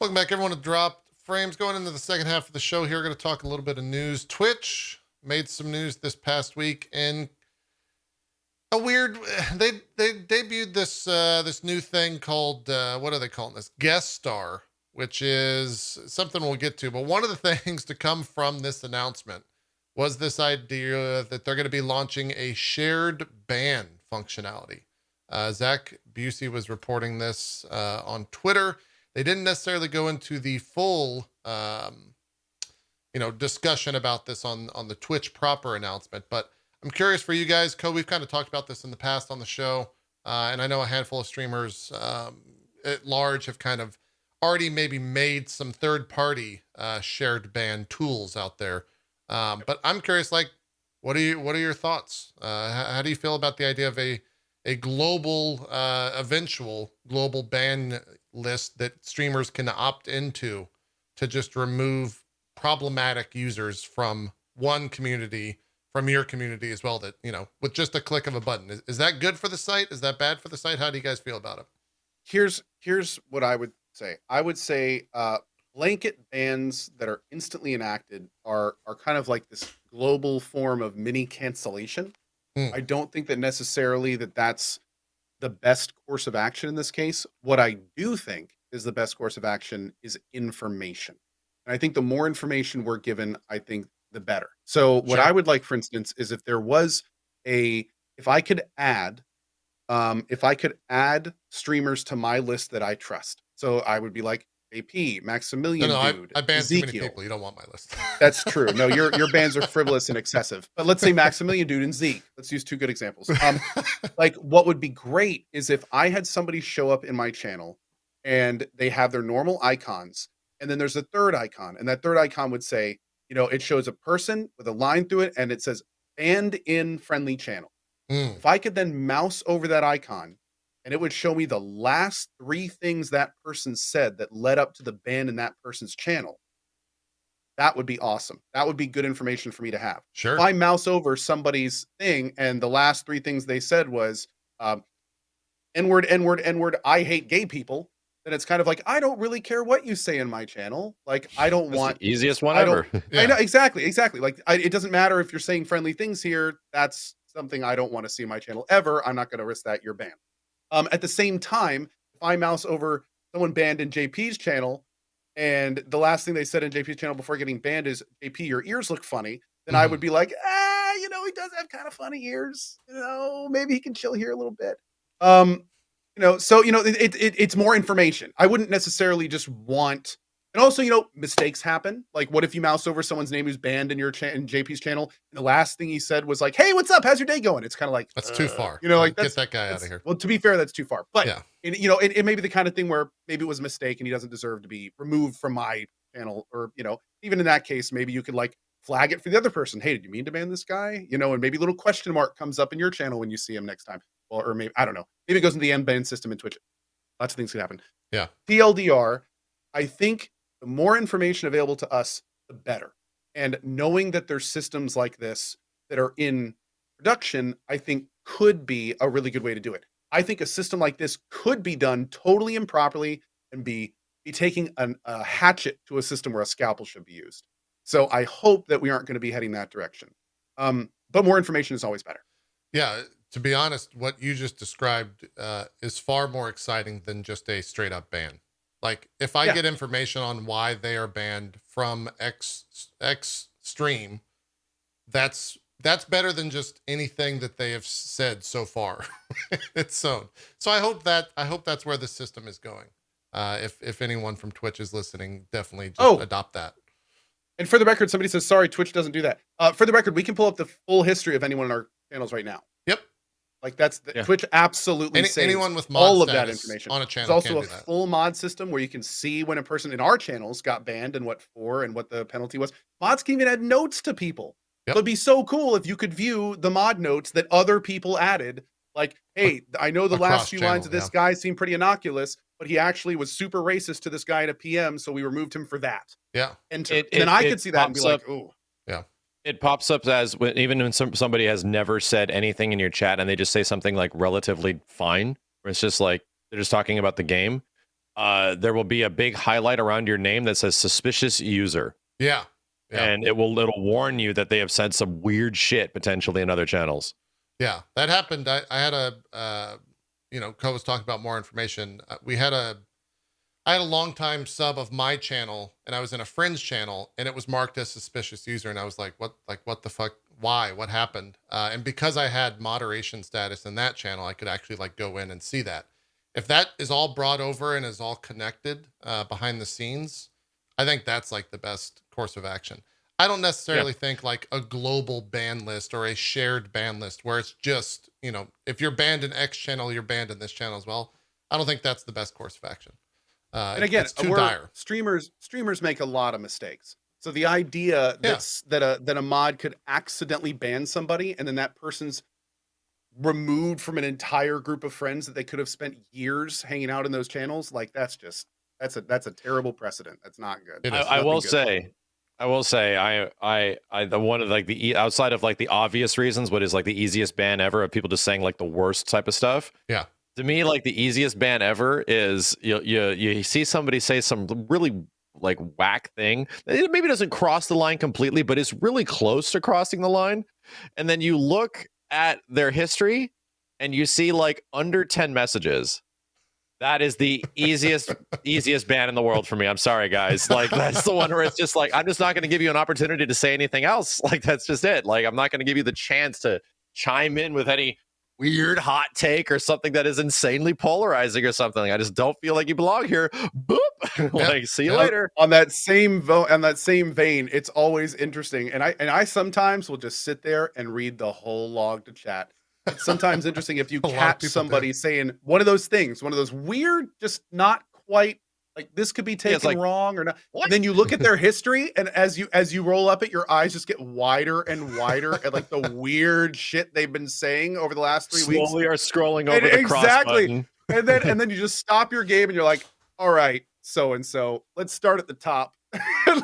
Welcome back, everyone, to Drop Frames. Going into the second half of the show here, we're going to talk a little bit of news. Twitch made some news this past week, and a weird. They debuted this new thing called what are they calling this? Guest star, which is something we'll get to. But one of the things to come from this announcement was this idea that they're going to be launching a shared ban functionality. Zach Busey was reporting this on Twitter. They didn't necessarily go into the full, discussion about this on the Twitch proper announcement. But I'm curious for you guys, Cohh, we've kind of talked about this in the past on the show. And I know a handful of streamers at large have kind of already maybe made some third-party shared ban tools out there. But I'm curious, like, what are your thoughts? How do you feel about the idea of a global, eventual global ban list that streamers can opt into to just remove problematic users from one community, from your community as well, that, with just a click of a button? Is that good for the site? Is that bad for the site? How do you guys feel about it? Here's what I would say. I would say blanket bans that are instantly enacted are kind of like this global form of mini cancellation. I don't think that necessarily that's the best course of action in this case. What I do think is the best course of action is information. And I think the more information we're given, I think the better. So what I would like, for instance, is if I could add streamers to my list that I trust. So I would be like, JP, Maximilian, dude, I banned Ezekiel. too many people. You don't want my list. That's true. No, your bans are frivolous and excessive. But let's say Maximilian, dude, and Zeke. Let's use two good examples. Like, what would be great is if I had somebody show up in my channel and they have their normal icons, and then there's a third icon, and that third icon would say, it shows a person with a line through it, and it says banned in friendly channel. If I could then mouse over that icon, and it would show me the last 3 things that person said that led up to the ban in that person's channel, that would be awesome. That would be good information for me to have. Sure. If I mouse over somebody's thing and the last 3 things they said was N-word, N-word, N-word, I hate gay people, then it's kind of like, I don't really care what you say in my channel. Like, I don't want the easiest one ever. Yeah. I know, exactly. Like, it doesn't matter if you're saying friendly things here. That's something I don't want to see in my channel ever. I'm not going to risk that. You're banned. At the same time, if I mouse over someone banned in JP's channel, and the last thing they said in JP's channel before getting banned is, JP, your ears look funny, then I would be like, he does have kind of funny ears. Maybe he can chill here a little bit. It's more information. I wouldn't necessarily just want. And also, mistakes happen. Like, what if you mouse over someone's name who's banned in in JP's channel, and the last thing he said was like, "Hey, what's up? How's your day going?" It's kind of like, that's too far. Like, get that guy out of here. Well, to be fair, that's too far. But yeah, it may be the kind of thing where maybe it was a mistake and he doesn't deserve to be removed from my channel, or even in that case, maybe you could like flag it for the other person. Hey, did you mean to ban this guy? And maybe a little question mark comes up in your channel when you see him next time. Or maybe, I don't know. Maybe it goes into the end ban system in Twitch. Lots of things can happen. Yeah. TLDR, I think the more information available to us, the better. And knowing that there's systems like this that are in production, I think could be a really good way to do it. I think a system like this could be done totally improperly and be taking a hatchet to a system where a scalpel should be used. So I hope that we aren't going to be heading that direction. But more information is always better. Yeah. To be honest, what you just described is far more exciting than just a straight up ban. Like, if I get information on why they are banned from X stream, that's better than just anything that they have said so far. So I hope that's where the system is going. If anyone from Twitch is listening, definitely just adopt that. And for the record, somebody says, sorry, Twitch doesn't do that. For the record, we can pull up the full history of anyone in our channels right now. Yep. Like, that's Twitch absolutely saves anyone with mod all of that information on a channel. There's also a full mod system where you can see when a person in our channels got banned and what for and what the penalty was. Mods can even add notes to people. Yep. So it'd be so cool if you could view the mod notes that other people added. Like, hey, I know the last few lines of this guy seem pretty innocuous, but he actually was super racist to this guy in a PM, so we removed him for that. Yeah. And then I could see that and be like, ooh. Yeah. It pops up as even when somebody has never said anything in your chat and they just say something like relatively fine, where it's just like they're just talking about the game. there will be a big highlight around your name that says suspicious user. Yeah. And it'll warn you that they have said some weird shit potentially in other channels. Yeah, that happened. I had a, Cohh was talking about more information. I had a longtime sub of my channel, and I was in a friend's channel, and it was marked as suspicious user, and I was like, what the fuck? Why? What happened? And because I had moderation status in that channel, I could actually like go in and see that. If that is all brought over and is all connected behind the scenes, I think that's like the best course of action. I don't necessarily think like a global ban list or a shared ban list where it's just, if you're banned in X channel, you're banned in this channel as well. I don't think that's the best course of action. And again, it's too dire. Streamers make a lot of mistakes. So the idea that a mod could accidentally ban somebody and then that person's removed from an entire group of friends that they could have spent years hanging out in those channels, like that's a terrible precedent. That's not good. I will say, the one of like the outside of like the obvious reasons, what is like the easiest ban ever of people just saying like the worst type of stuff. Yeah. To me, like the easiest ban ever is you see somebody say some really like whack thing. It maybe doesn't cross the line completely, but it's really close to crossing the line. And then you look at their history and you see like under 10 messages. That is the easiest ban in the world for me. I'm sorry, guys. Like that's the one where it's just like, I'm just not going to give you an opportunity to say anything else. Like that's just it. Like I'm not going to give you the chance to chime in with any weird hot take or something that is insanely polarizing or something. I just don't feel like you belong here. Boop. Like see you later. On that same vein, it's always interesting. And I sometimes will just sit there and read the whole log to chat. It's sometimes interesting if you catch somebody saying one of those things, one of those weird, just not quite like this could be taken like, wrong or not. What? And then you look at their history, and as you roll up it, your eyes just get wider and wider at like the weird shit they've been saying over the last 3 weeks. Slowly are scrolling over the cross button. and then you just stop your game and you're like, all right, so and so, let's start at the top.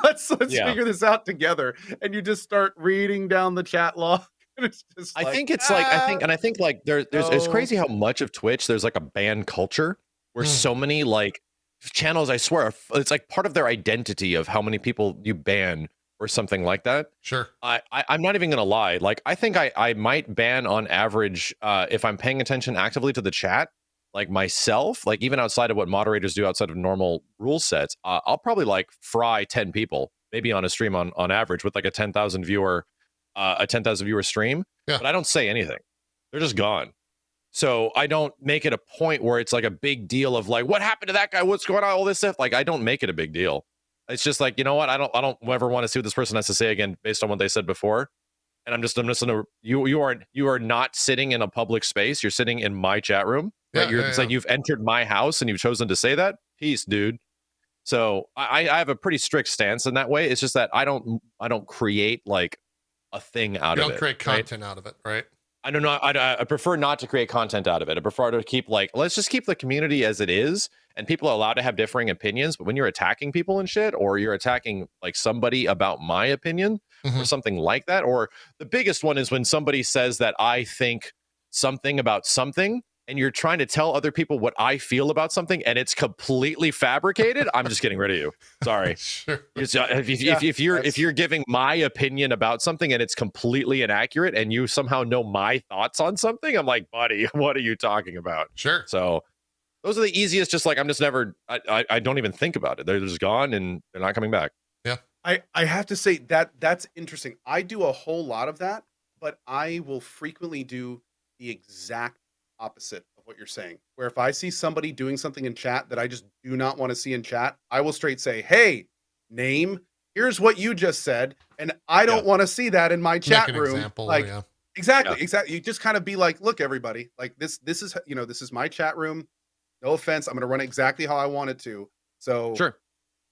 let's figure this out together. And you just start reading down the chat log. It's just I think like it's crazy how much of Twitch there's like a ban culture where so many like channels, I swear, it's like part of their identity of how many people you ban or something like that. Sure. I'm not even gonna lie. Like I think I might ban on average if I'm paying attention actively to the chat, like myself, like even outside of what moderators do outside of normal rule sets, I'll probably like fry 10 people maybe on a stream on average with like a 10,000 viewer stream. Yeah. But I don't say anything. They're just gone. So I don't make it a point where it's like a big deal of like, what happened to that guy? What's going on? All this stuff. Like, I don't make it a big deal. It's just like, you know what? I don't ever want to see what this person has to say again, based on what they said before. And I'm just gonna, you are not sitting in a public space. You're sitting in my chat room. Right? It's like you've entered my house and you've chosen to say that. Peace, dude. So I have a pretty strict stance in that way. It's just that I don't create like a thing out of it. You don't create content out of it, right? I don't know. I prefer not to create content out of it. I prefer to keep like, let's just keep the community as it is, and people are allowed to have differing opinions. But when you're attacking people and shit, or you're attacking like somebody about my opinion or something like that, or the biggest one is when somebody says that I think something about something, and you're trying to tell other people what I feel about something, and it's completely fabricated. I'm just getting rid of you. Sorry. Sure. If you're giving my opinion about something and it's completely inaccurate, and you somehow know my thoughts on something, I'm like, buddy, what are you talking about? Sure. So those are the easiest. Just like I'm just never. I don't even think about it. They're just gone and they're not coming back. Yeah. I have to say that's interesting. I do a whole lot of that, but I will frequently do the exact opposite of what you're saying, where if I see somebody doing something in chat that I just do not want to see in chat, I will straight say, hey, name, here's what you just said, and I don't want to see that in my chat room. Example, like exactly you just kind of be like, look, everybody, like this is this is my chat room, no offense, I'm going to run it exactly how I want it to, so sure,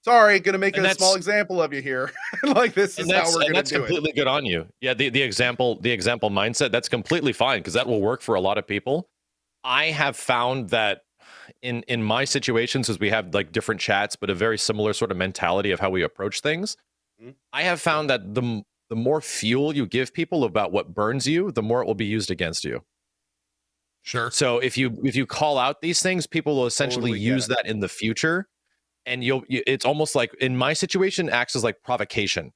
sorry, gonna make a small example of you here. Like this is how we're gonna do it. That's completely good on you. Yeah, the example mindset, that's completely fine, because that will work for a lot of people. I have found that in my situations, as we have like different chats, but a very similar sort of mentality of how we approach things, I have found that the more fuel you give people about what burns you, the more it will be used against you. Sure. So if you call out these things, people will essentially Totally get use it. that in the future, and it's almost like, in my situation, acts as like provocation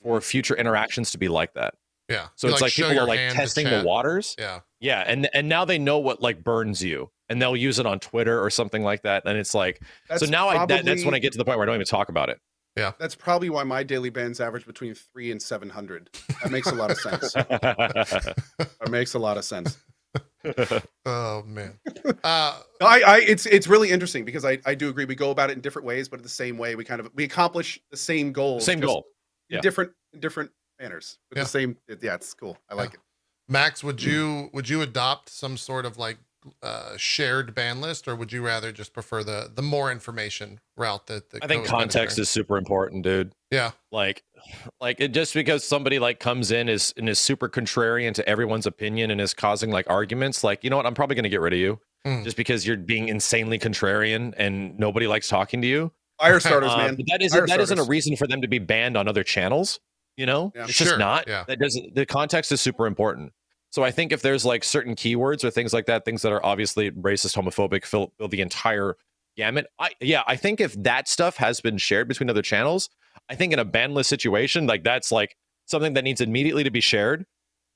for future interactions to be like that. Yeah. So You, it's like show people your are like hand to testing the chat. waters. Yeah. Yeah, and now they know what like burns you, and they'll use it on Twitter or something like that. And it's like, so That's now that's when I probably get to the point where I don't even talk about it. Yeah. that's probably why my daily bans average between 300 and 700. That makes a lot of sense. That makes a lot of sense. Oh man. It's really interesting because I do agree we go about it in different ways, but in the same way we accomplish the same goals. Same just goal. in Yeah. different manners. With Yeah. the same it's cool. I like it. Max, would you adopt some sort of like shared ban list, or would you rather just prefer the more information route that I think context is super important, dude. Yeah. Like it, just because somebody like comes in is super contrarian to everyone's opinion and is causing like arguments, like, you know what, I'm probably going to get rid of you just because you're being insanely contrarian and nobody likes talking to you. Fire starters, man. But that isn't a reason for them to be banned on other channels. You know, Yeah. it's just not. Yeah. The context is super important. So I think if there's like certain keywords or things like that, things that are obviously racist, homophobic, fill the entire gamut. I think if that stuff has been shared between other channels, I think in a ban list situation, like that's like something that needs immediately to be shared.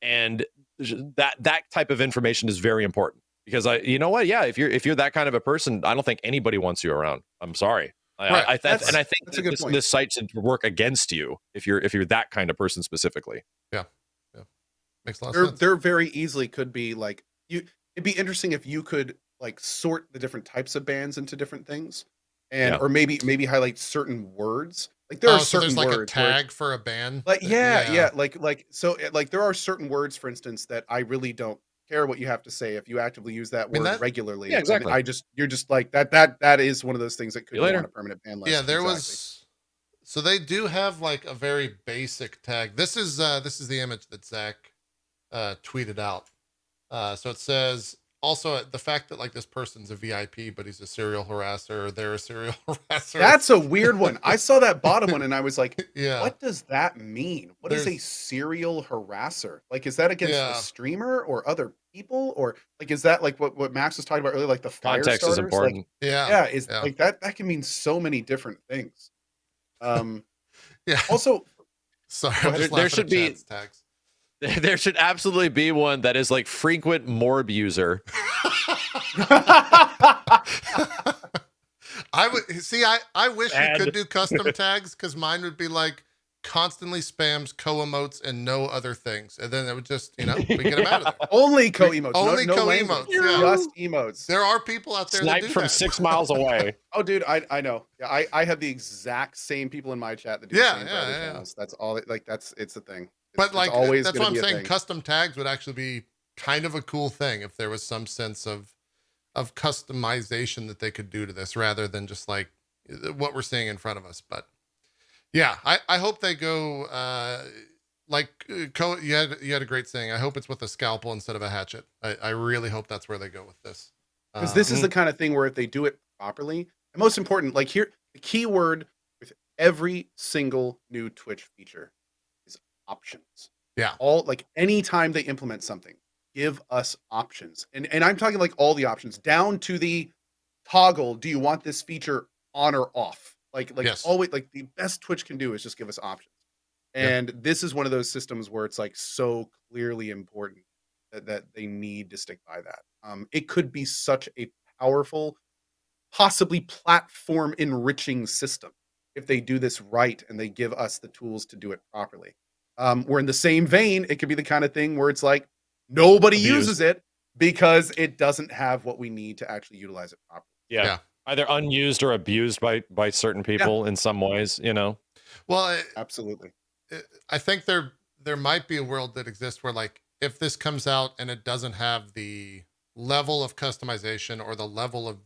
And that type of information is very important because you know what? Yeah. If you're that kind of a person, I don't think anybody wants you around. I'm sorry. Right. I think that's a good point. this site should work against you if you're that kind of person specifically. Yeah. Makes a lot of sense. There very easily could be like it'd be interesting if you could like sort the different types of bans into different things and or maybe highlight certain words. Like there are certain there's like words a tag for a ban. like like there are certain words, for instance, that I really don't care what you have to say if you actively use that word regularly. Yeah, exactly. You're just like that is one of those things that could be on a permanent ban list. Yeah, there was. So they do have like a very basic tag. This is the image that Zach tweeted out. So it says also the fact that like this person's a VIP, but he's a serial harasser, or they're a serial harasser. That's a weird one. I saw that bottom one and I was like, yeah, what does that mean? What is a serial harasser? Like, is that against the streamer or other people? Or like, is that like what Max was talking about earlier? Like the fire context starters? is important. Like, like that can mean so many different things. Yeah. Also, sorry, there should be tags. There should absolutely be one that is like frequent morb user. I would see. I wish you could do custom tags because mine would be like constantly spams Cohh emotes and no other things, and then it would just we get them out of there. Only Cohh emotes. Only no Cohh language, emotes. Just emotes. There are people out there Sniped that do from that. 6 miles away. Oh, dude, I know. Yeah, I have the exact same people in my chat that do the same for other channels. That's all. Like it's a thing. But like always that's what I'm saying. Thing. Custom tags would actually be kind of a cool thing if there was some sense of customization that they could do to this, rather than just like what we're seeing in front of us. But yeah, I hope they go Cohh, you had a great saying. I hope it's with a scalpel instead of a hatchet. I really hope that's where they go with this. Because this is the kind of thing where if they do it properly, and most important, like here, the key word with every single new Twitch feature is options. Yeah. All like anytime they implement something, give us options. And I'm talking like all the options down to the toggle. Do you want this feature on or off? Like yes. Always, like the best Twitch can do is just give us options. And this is one of those systems where it's like so clearly important that they need to stick by that. It could be such a powerful, possibly platform enriching system if they do this right and they give us the tools to do it properly. Where in the same vein, it could be the kind of thing where it's like nobody uses it because it doesn't have what we need to actually utilize it properly. Yeah. Either unused or abused by certain people in some ways, Well, absolutely. I think there might be a world that exists where like if this comes out and it doesn't have the level of customization or the level of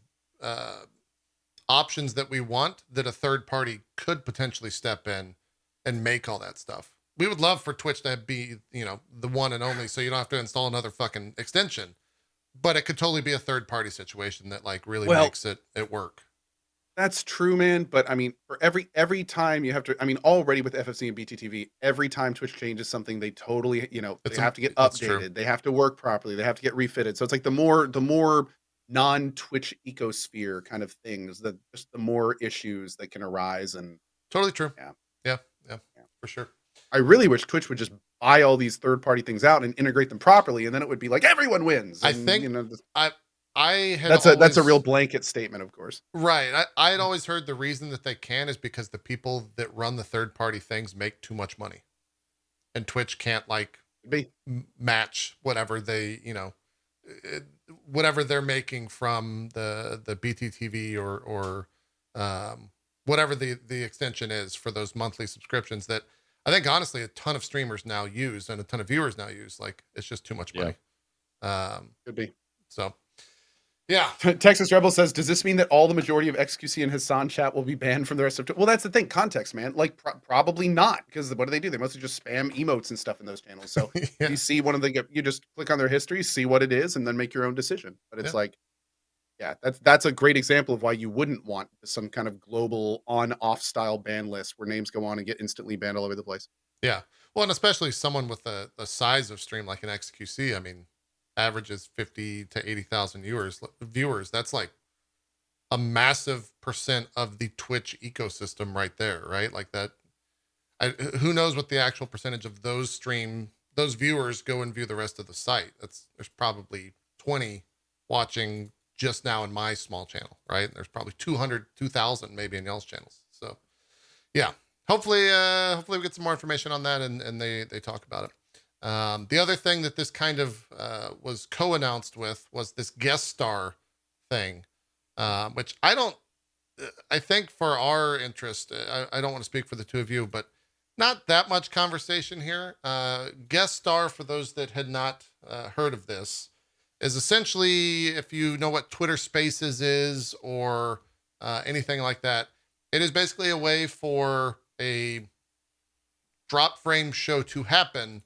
options that we want, that a third party could potentially step in and make all that stuff. We would love for Twitch to be, the one and only, so you don't have to install another fucking extension. But it could totally be a third party situation that like really makes it work. That's true, man. But I mean, for every time you have to, I mean, already with FFC and BTTV, every time Twitch changes something, they totally, they have to get That's true. updated. They have to work properly. They have to get refitted. So it's like the more non-Twitch ecosphere kind of things, just the more issues that can arise. And Totally true. Yeah. Yeah, for sure. I really wish Twitch would just buy all these third-party things out and integrate them properly, and then it would be like everyone wins. I And, think I had that's a always- real blanket statement, of course. Right. I had always heard the reason that they can is because the people that run the third party things make too much money, and Twitch can't like Be match whatever whatever they're making from the BTTV or whatever the extension is for those monthly subscriptions that I think honestly a ton of streamers now use and a ton of viewers now use. Like it's just too much money. could be. So yeah. Texas Rebel says, does this mean that all the majority of XQC and Hassan chat will be banned from the rest of Well, that's the thing. Context, man. Like, probably not. Because what do? They mostly just spam emotes and stuff in those channels. So Yeah. you see one of the, you just click on their history, see what it is, and then make your own decision. But it's like, yeah, that's a great example of why you wouldn't want some kind of global on-off style ban list where names go on and get instantly banned all over the place. Yeah. Well, and especially someone with the size of stream like an XQC. I mean, averages 50 to 80,000 viewers. That's like a massive percent of the Twitch ecosystem right there, right? Like that. Who knows what the actual percentage of those viewers go and view the rest of the site. There's probably 20 watching just now in my small channel, right? There's probably 2,000 maybe in y'all's channels. So yeah, hopefully we get some more information on that and they talk about it. The other thing that this kind of was co-announced with was this guest star thing, which I think for our interest, I don't want to speak for the two of you, but not that much conversation here. Guest star, for those that had not heard of this, is essentially, if you know what Twitter Spaces is or anything like that, it is basically a way for a drop frame show to happen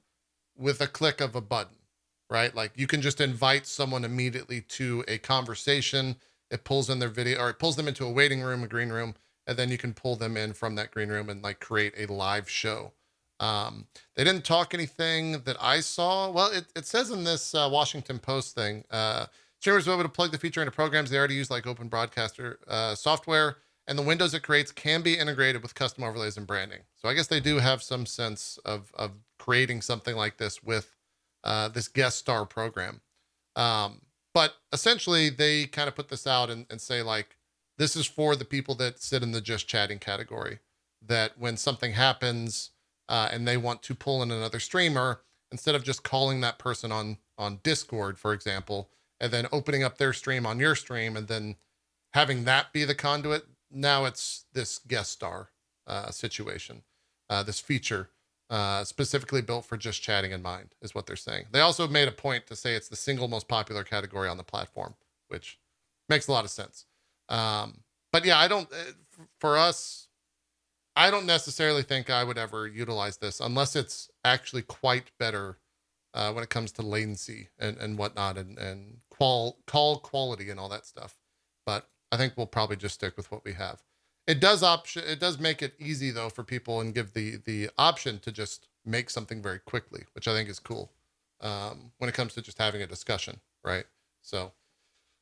with a click of a button, right? Like you can just invite someone immediately to a conversation. It pulls in their video, or it pulls them into a waiting room, a green room, and then you can pull them in from that green room and like create a live show. They didn't talk anything that I saw. Well, it says in this Washington Post thing, streamers will be able to plug the feature into programs they already use, like Open Broadcaster software, and the windows it creates can be integrated with custom overlays and branding. So I guess they do have some sense of creating something like this with this guest star program. But essentially they kind of put this out and say like, this is for the people that sit in the just chatting category, that when something happens and they want to pull in another streamer, instead of just calling that person on Discord, for example, and then opening up their stream on your stream and then having that be the conduit, now it's this guest star situation, this feature specifically built for just chatting in mind is what they're saying. They also made a point to say it's the single most popular category on the platform, which makes a lot of sense. But yeah, for us, I don't necessarily think I would ever utilize this unless it's actually quite better when it comes to latency and whatnot and call quality and all that stuff. But I think we'll probably just stick with what we have. It does make it easy though for people and give the option to just make something very quickly, which I think is cool when it comes to just having a discussion, right? So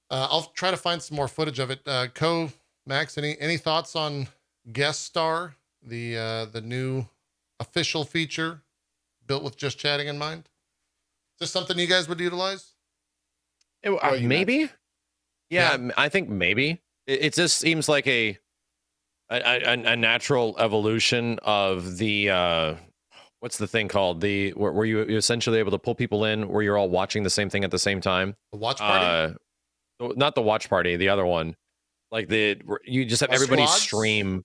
I'll try to find some more footage of it. Cohh, Max, any thoughts on Guest Star, the new official feature built with just chatting in mind? Is this something you guys would utilize? Maybe. Yeah, I think maybe. It just seems like a natural evolution of the what's the thing called, where you're essentially able to pull people in where you're all watching the same thing at the same time. The watch party? Not the watch party, the other one. Like you just have everybody stream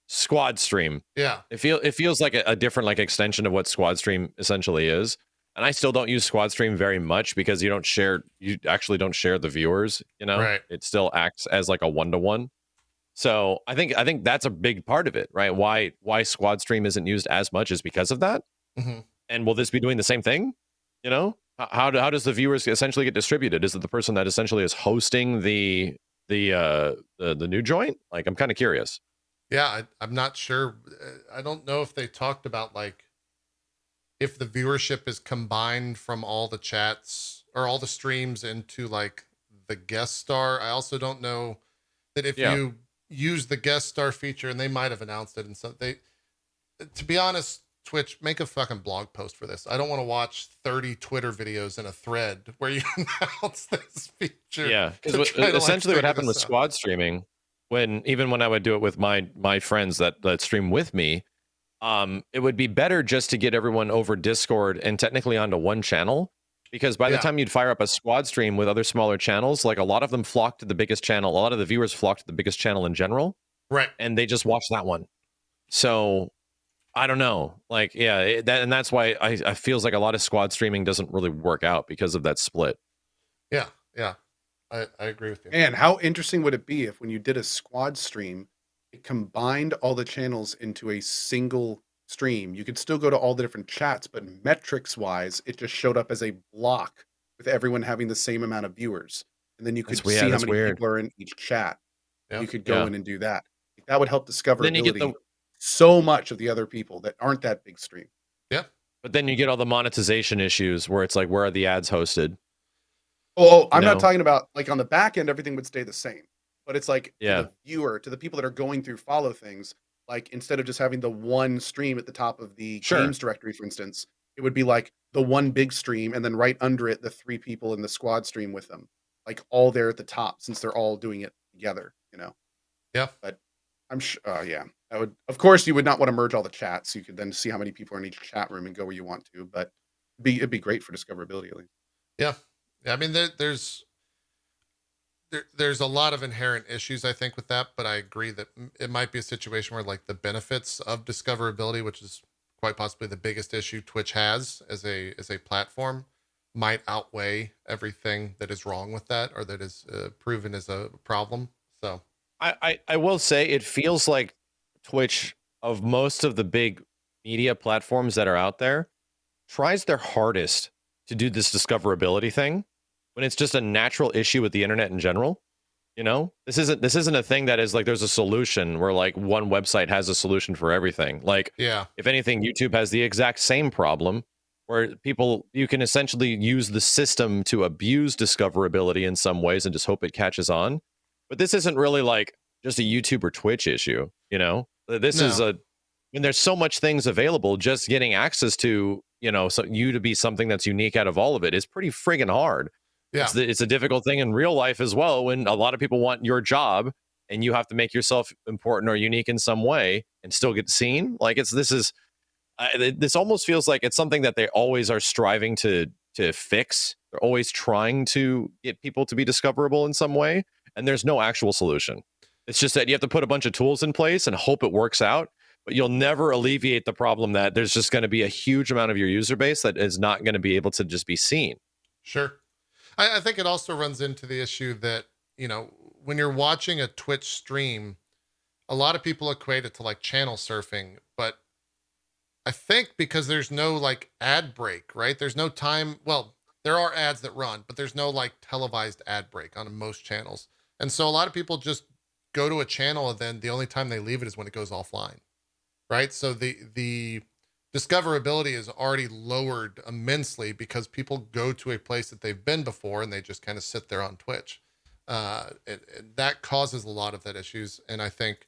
squad stream. Yeah. It feels like a different like extension of what squad stream essentially is. And I still don't use squad stream very much because you actually don't share the viewers, Right. It still acts as like a one-to-one. So I think that's a big part of it, right? Why squad stream isn't used as much is because of that. Mm-hmm. And will this be doing the same thing? How does the viewers essentially get distributed? Is it the person that essentially is hosting the the new joint? Like, I'm kind of curious. Yeah, I'm not sure. I don't know if they talked about like if the viewership is combined from all the chats or all the streams into like the guest star. I also don't know that if Yeah. you use the guest star feature, and they might have announced it, and so they, to be honest, Twitch, make a fucking blog post for this. I don't want to watch 30 Twitter videos in a thread where you announce this feature. Yeah, to because try to, like, essentially what figure happened with this out. squad streaming, even when I would do it with my friends that stream with me, it would be better just to get everyone over Discord and technically onto one channel, because by the Yeah. time you'd fire up a squad stream with other smaller channels, like a lot of them flock to the biggest channel. A lot of the viewers flock to the biggest channel in general, Right. and they just watch that one. So I don't know, like, yeah, that's why I feels like a lot of squad streaming doesn't really work out because of that split. Yeah. Yeah. I agree with you. And how interesting would it be if when you did a squad stream, it combined all the channels into a single stream? You could still go to all the different chats, but metrics wise, it just showed up as a block with everyone having the same amount of viewers. And then you could see how many people are in each chat. Yep. You could go in and do that. That would help Then discoverability you get so much of the other people that aren't that big stream. Yeah. but then you get all the monetization issues where it's like, where are the ads hosted? Oh, I'm know? not talking about like on the back end, everything would stay the same. But it's like Yeah. to the viewer, to the people that are going through follow things, like instead of just having the one stream at the top of the Sure. games directory, for instance, it would be like the one big stream and then right under it, the 3 people in the squad stream with them, like all there at the top, since they're all doing it together, you know? Yeah. But I'm sure, yeah, I would, of course, you would not want to merge all the chats. You could then see how many people are in each chat room and go where you want to, but it'd be great for discoverability at least. Yeah. I mean, there's a lot of inherent issues, I think, with that, but I agree that it might be a situation where like the benefits of discoverability, which is quite possibly the biggest issue Twitch has as a platform, might outweigh everything that is wrong with that, or that is proven as a problem. So I will say it feels like Twitch, of most of the big media platforms that are out there, tries their hardest to do this discoverability thing when it's just a natural issue with the internet in general. You know, this isn't a thing that is like there's a solution where like one website has a solution for everything. Like, yeah, if anything, YouTube has the exact same problem where you can essentially use the system to abuse discoverability in some ways and just hope it catches on. But this isn't really like just a YouTube or Twitch issue, you know? This is when there's so much things available, just getting access to, you know, so you to be something that's unique out of all of it is pretty friggin' hard. yeah, It's a difficult thing in real life as well, when a lot of people want your job and you have to make yourself important or unique in some way and still get seen. Like this almost feels like it's something that they always are striving to fix. They're always trying to get people to be discoverable in some way, and there's no actual solution. It's just that you have to put a bunch of tools in place and hope it works out, but you'll never alleviate the problem that there's just going to be a huge amount of your user base that is not going to be able to just be seen. sure. I think it also runs into the issue that, you know, when you're watching a Twitch stream, a lot of people equate it to like channel surfing, but I think because there's no like ad break, right? There's no time. Well, there are ads that run, but there's no like televised ad break on most channels. And so a lot of people just go to a channel and then the only time they leave it is when it goes offline, right? So the discoverability is already lowered immensely because people go to a place that they've been before and they just kind of sit there on Twitch. That causes a lot of that issues. And I think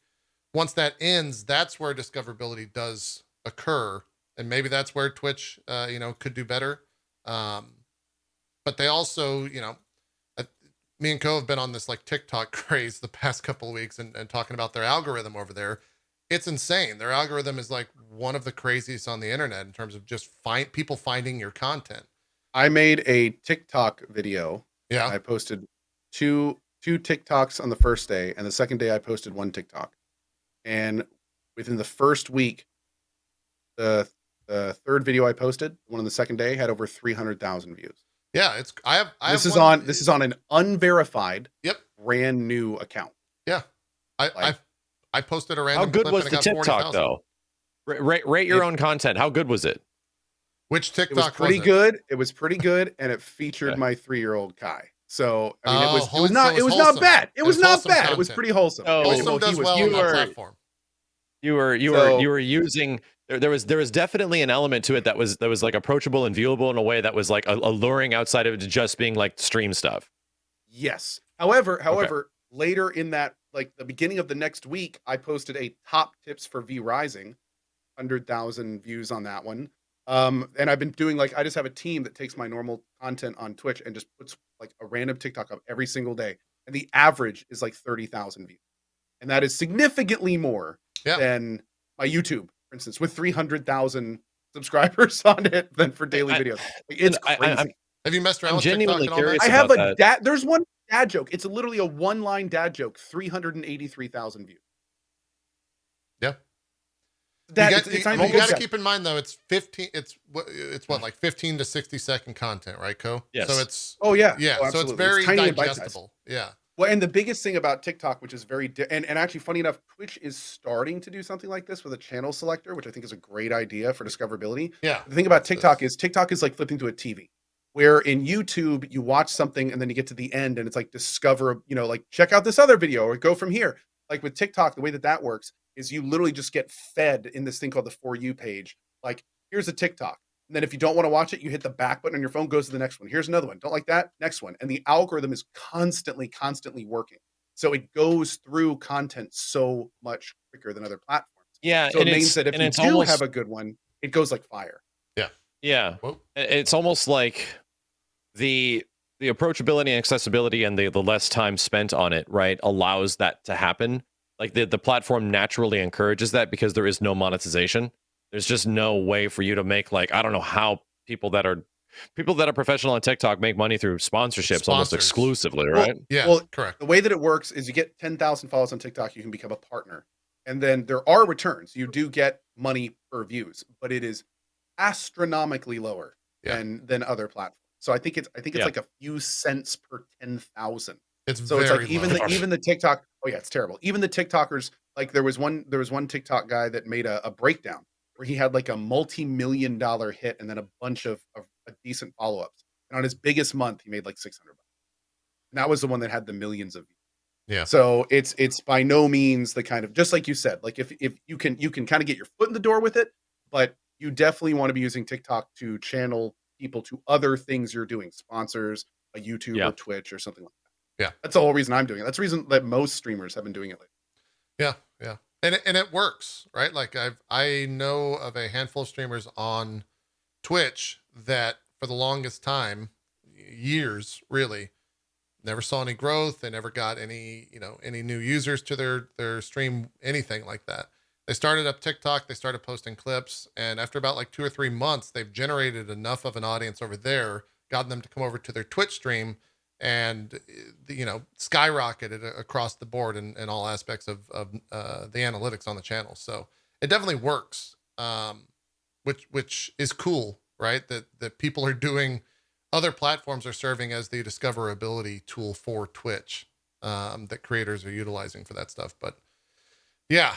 once that ends, that's where discoverability does occur. And maybe that's where Twitch, could do better. But they also, me and Cohh have been on this like TikTok craze the past couple of weeks and talking about their algorithm over there. It's insane. Their algorithm is like one of the craziest on the internet in terms of just people finding your content. I made a TikTok video. Yeah. I posted two TikToks on the first day, and the second day I posted one TikTok. And within the first week, the third video I posted, one on the second day, had over 300,000 views. Yeah, This is on an unverified, brand new account. Yeah, I posted a random. How good clip was and the it got TikTok 40,000. though? Rate your own content. How good was it? Which TikTok It was pretty good. It was pretty good, and it featured my 3-year-old Kai. So I mean, it was wholesome. not So it's not wholesome. bad. It It was was not wholesome bad. It was content. pretty wholesome. Oh, Wholesome He does was well on you that were- platform. You were using there was definitely an element to it that was like approachable and viewable in a way that was like alluring outside of it just being like stream stuff. Yes. However, later in that, like the beginning of the next week, I posted a top tips for V Rising, 100,000 views on that one. And I've been doing like I just have a team that takes my normal content on Twitch and just puts like a random TikTok up every single day, and the average is like 30,000 views, and that is significantly more Yeah. than my YouTube, for instance, with 300,000 subscribers on it than for daily I- videos. Like, it's I- crazy. Have you messed around I'm with TikTok genuinely at all, curious Matt? I have about a that. there's one dad joke. It's literally a one-line dad joke, 383,000 views. Yeah. That you it's not got even to good. keep in mind though, it's 15. It's what like 15 to 60-second content, right, Cohh? Yes. So it's Oh yeah, yeah. Oh, So it's absolutely. very tiny and bite-sized. digestible. Yeah. Well, and the biggest thing about TikTok, which is and actually funny enough, Twitch is starting to do something like this with a channel selector, which I think is a great idea for discoverability. Yeah. The thing about TikTok is like flipping to a TV, where in YouTube you watch something and then you get to the end and it's like discover, like check out this other video or go from here. Like with TikTok, the way that works is you literally just get fed in this thing called the For You page. Like, here's a TikTok. And then if you don't want to watch it, you hit the back button on your phone, goes to the next one. Here's another one. Don't like that? Next one. And the algorithm is constantly working. So it goes through content so much quicker than other platforms. Yeah, So it means that if you do have a good one, it goes like fire. Yeah. Whoa. It's almost like the approachability and accessibility and the less time spent on it, right, allows that to happen. Like the platform naturally encourages that because there is no monetization. There's just no way for you to make, like, I don't know how people that are professional on TikTok make money through sponsorships almost Sponsors. exclusively, right? Yeah. Well, correct. The way that it works is you get 10,000 followers on TikTok, you can become a partner. And then there are returns. You do get money per views, but it is astronomically lower Yeah. than other platforms. So I think it's Yeah. like a few cents per 10,000. It's So it's very like even low. the TikTok. Oh yeah, it's terrible. Even the TikTokers, like there was one TikTok guy that made a breakdown where he had like a multi-million-dollar hit and then a bunch of a decent follow-ups. And on his biggest month, he made like $600. And that was the one that had the millions of views. Yeah. So it's by no means the kind of, just like you said, like if you can kind of get your foot in the door with it, but you definitely want to be using TikTok to channel people to other things you're doing, sponsors, a YouTube Yeah. or Twitch or something like that. Yeah. That's the whole reason I'm doing it. That's the reason that most streamers have been doing it lately. Yeah. Yeah. And it works, right? Like I know of a handful of streamers on Twitch that for the longest time, years really, never saw any growth. They never got any new users to their stream, anything like that. They started up TikTok, they started posting clips, and after about like 2 or 3 months, they've generated enough of an audience over there, gotten them to come over to their Twitch stream, and skyrocketed across the board in all aspects of the analytics on the channel. So it definitely works, which is cool, right? That people are doing, other platforms are serving as the discoverability tool for Twitch, that creators are utilizing for that stuff. But yeah,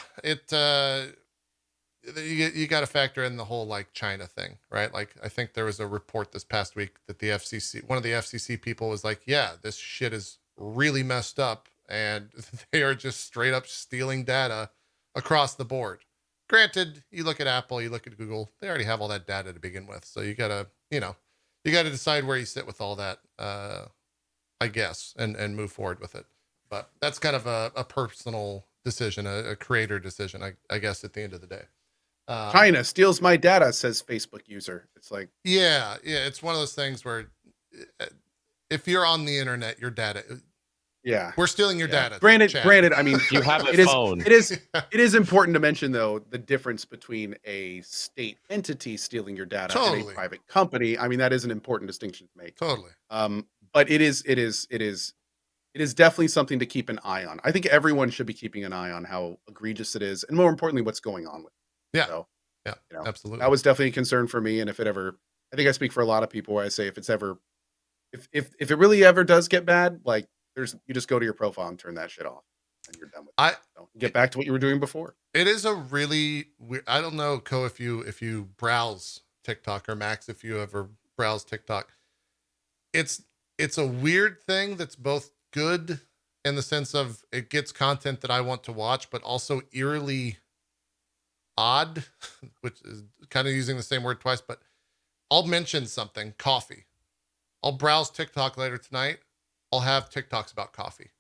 you got to factor in the whole like China thing, right? Like I think there was a report this past week that one of the FCC people was like, yeah, this shit is really messed up, and they are just straight up stealing data across the board. Granted, you look at Apple, you look at Google, they already have all that data to begin with. So you gotta decide where you sit with all that, I guess, and move forward with it. But that's kind of a personal decision, a creator decision, I guess, at the end of the day. China steals my data, says Facebook user. It's like, yeah, it's one of those things where if you're on the internet, your data, yeah, we're stealing your data. Granted, I mean, You have a phone. It is important to mention though the difference between a state entity stealing your data and a private company. I mean, that is an important distinction to make. Totally. But it is definitely something to keep an eye on. I think everyone should be keeping an eye on how egregious it is, and more importantly, what's going on with it. Yeah. So, yeah, absolutely. That was definitely a concern for me. And if it ever, I think I speak for a lot of people where I say if it really ever does get bad, like you just go to your profile and turn that shit off and you're done with it. Get back to what you were doing before. It is a really weird, I don't know, Cohh, if you browse TikTok, or Max, if you ever browse TikTok, it's it's a weird thing that's both good in the sense of it gets content that I want to watch, but also eerily odd, which is kind of using the same word twice, but I'll mention something, coffee. I'll browse TikTok later tonight. I'll have TikToks about coffee.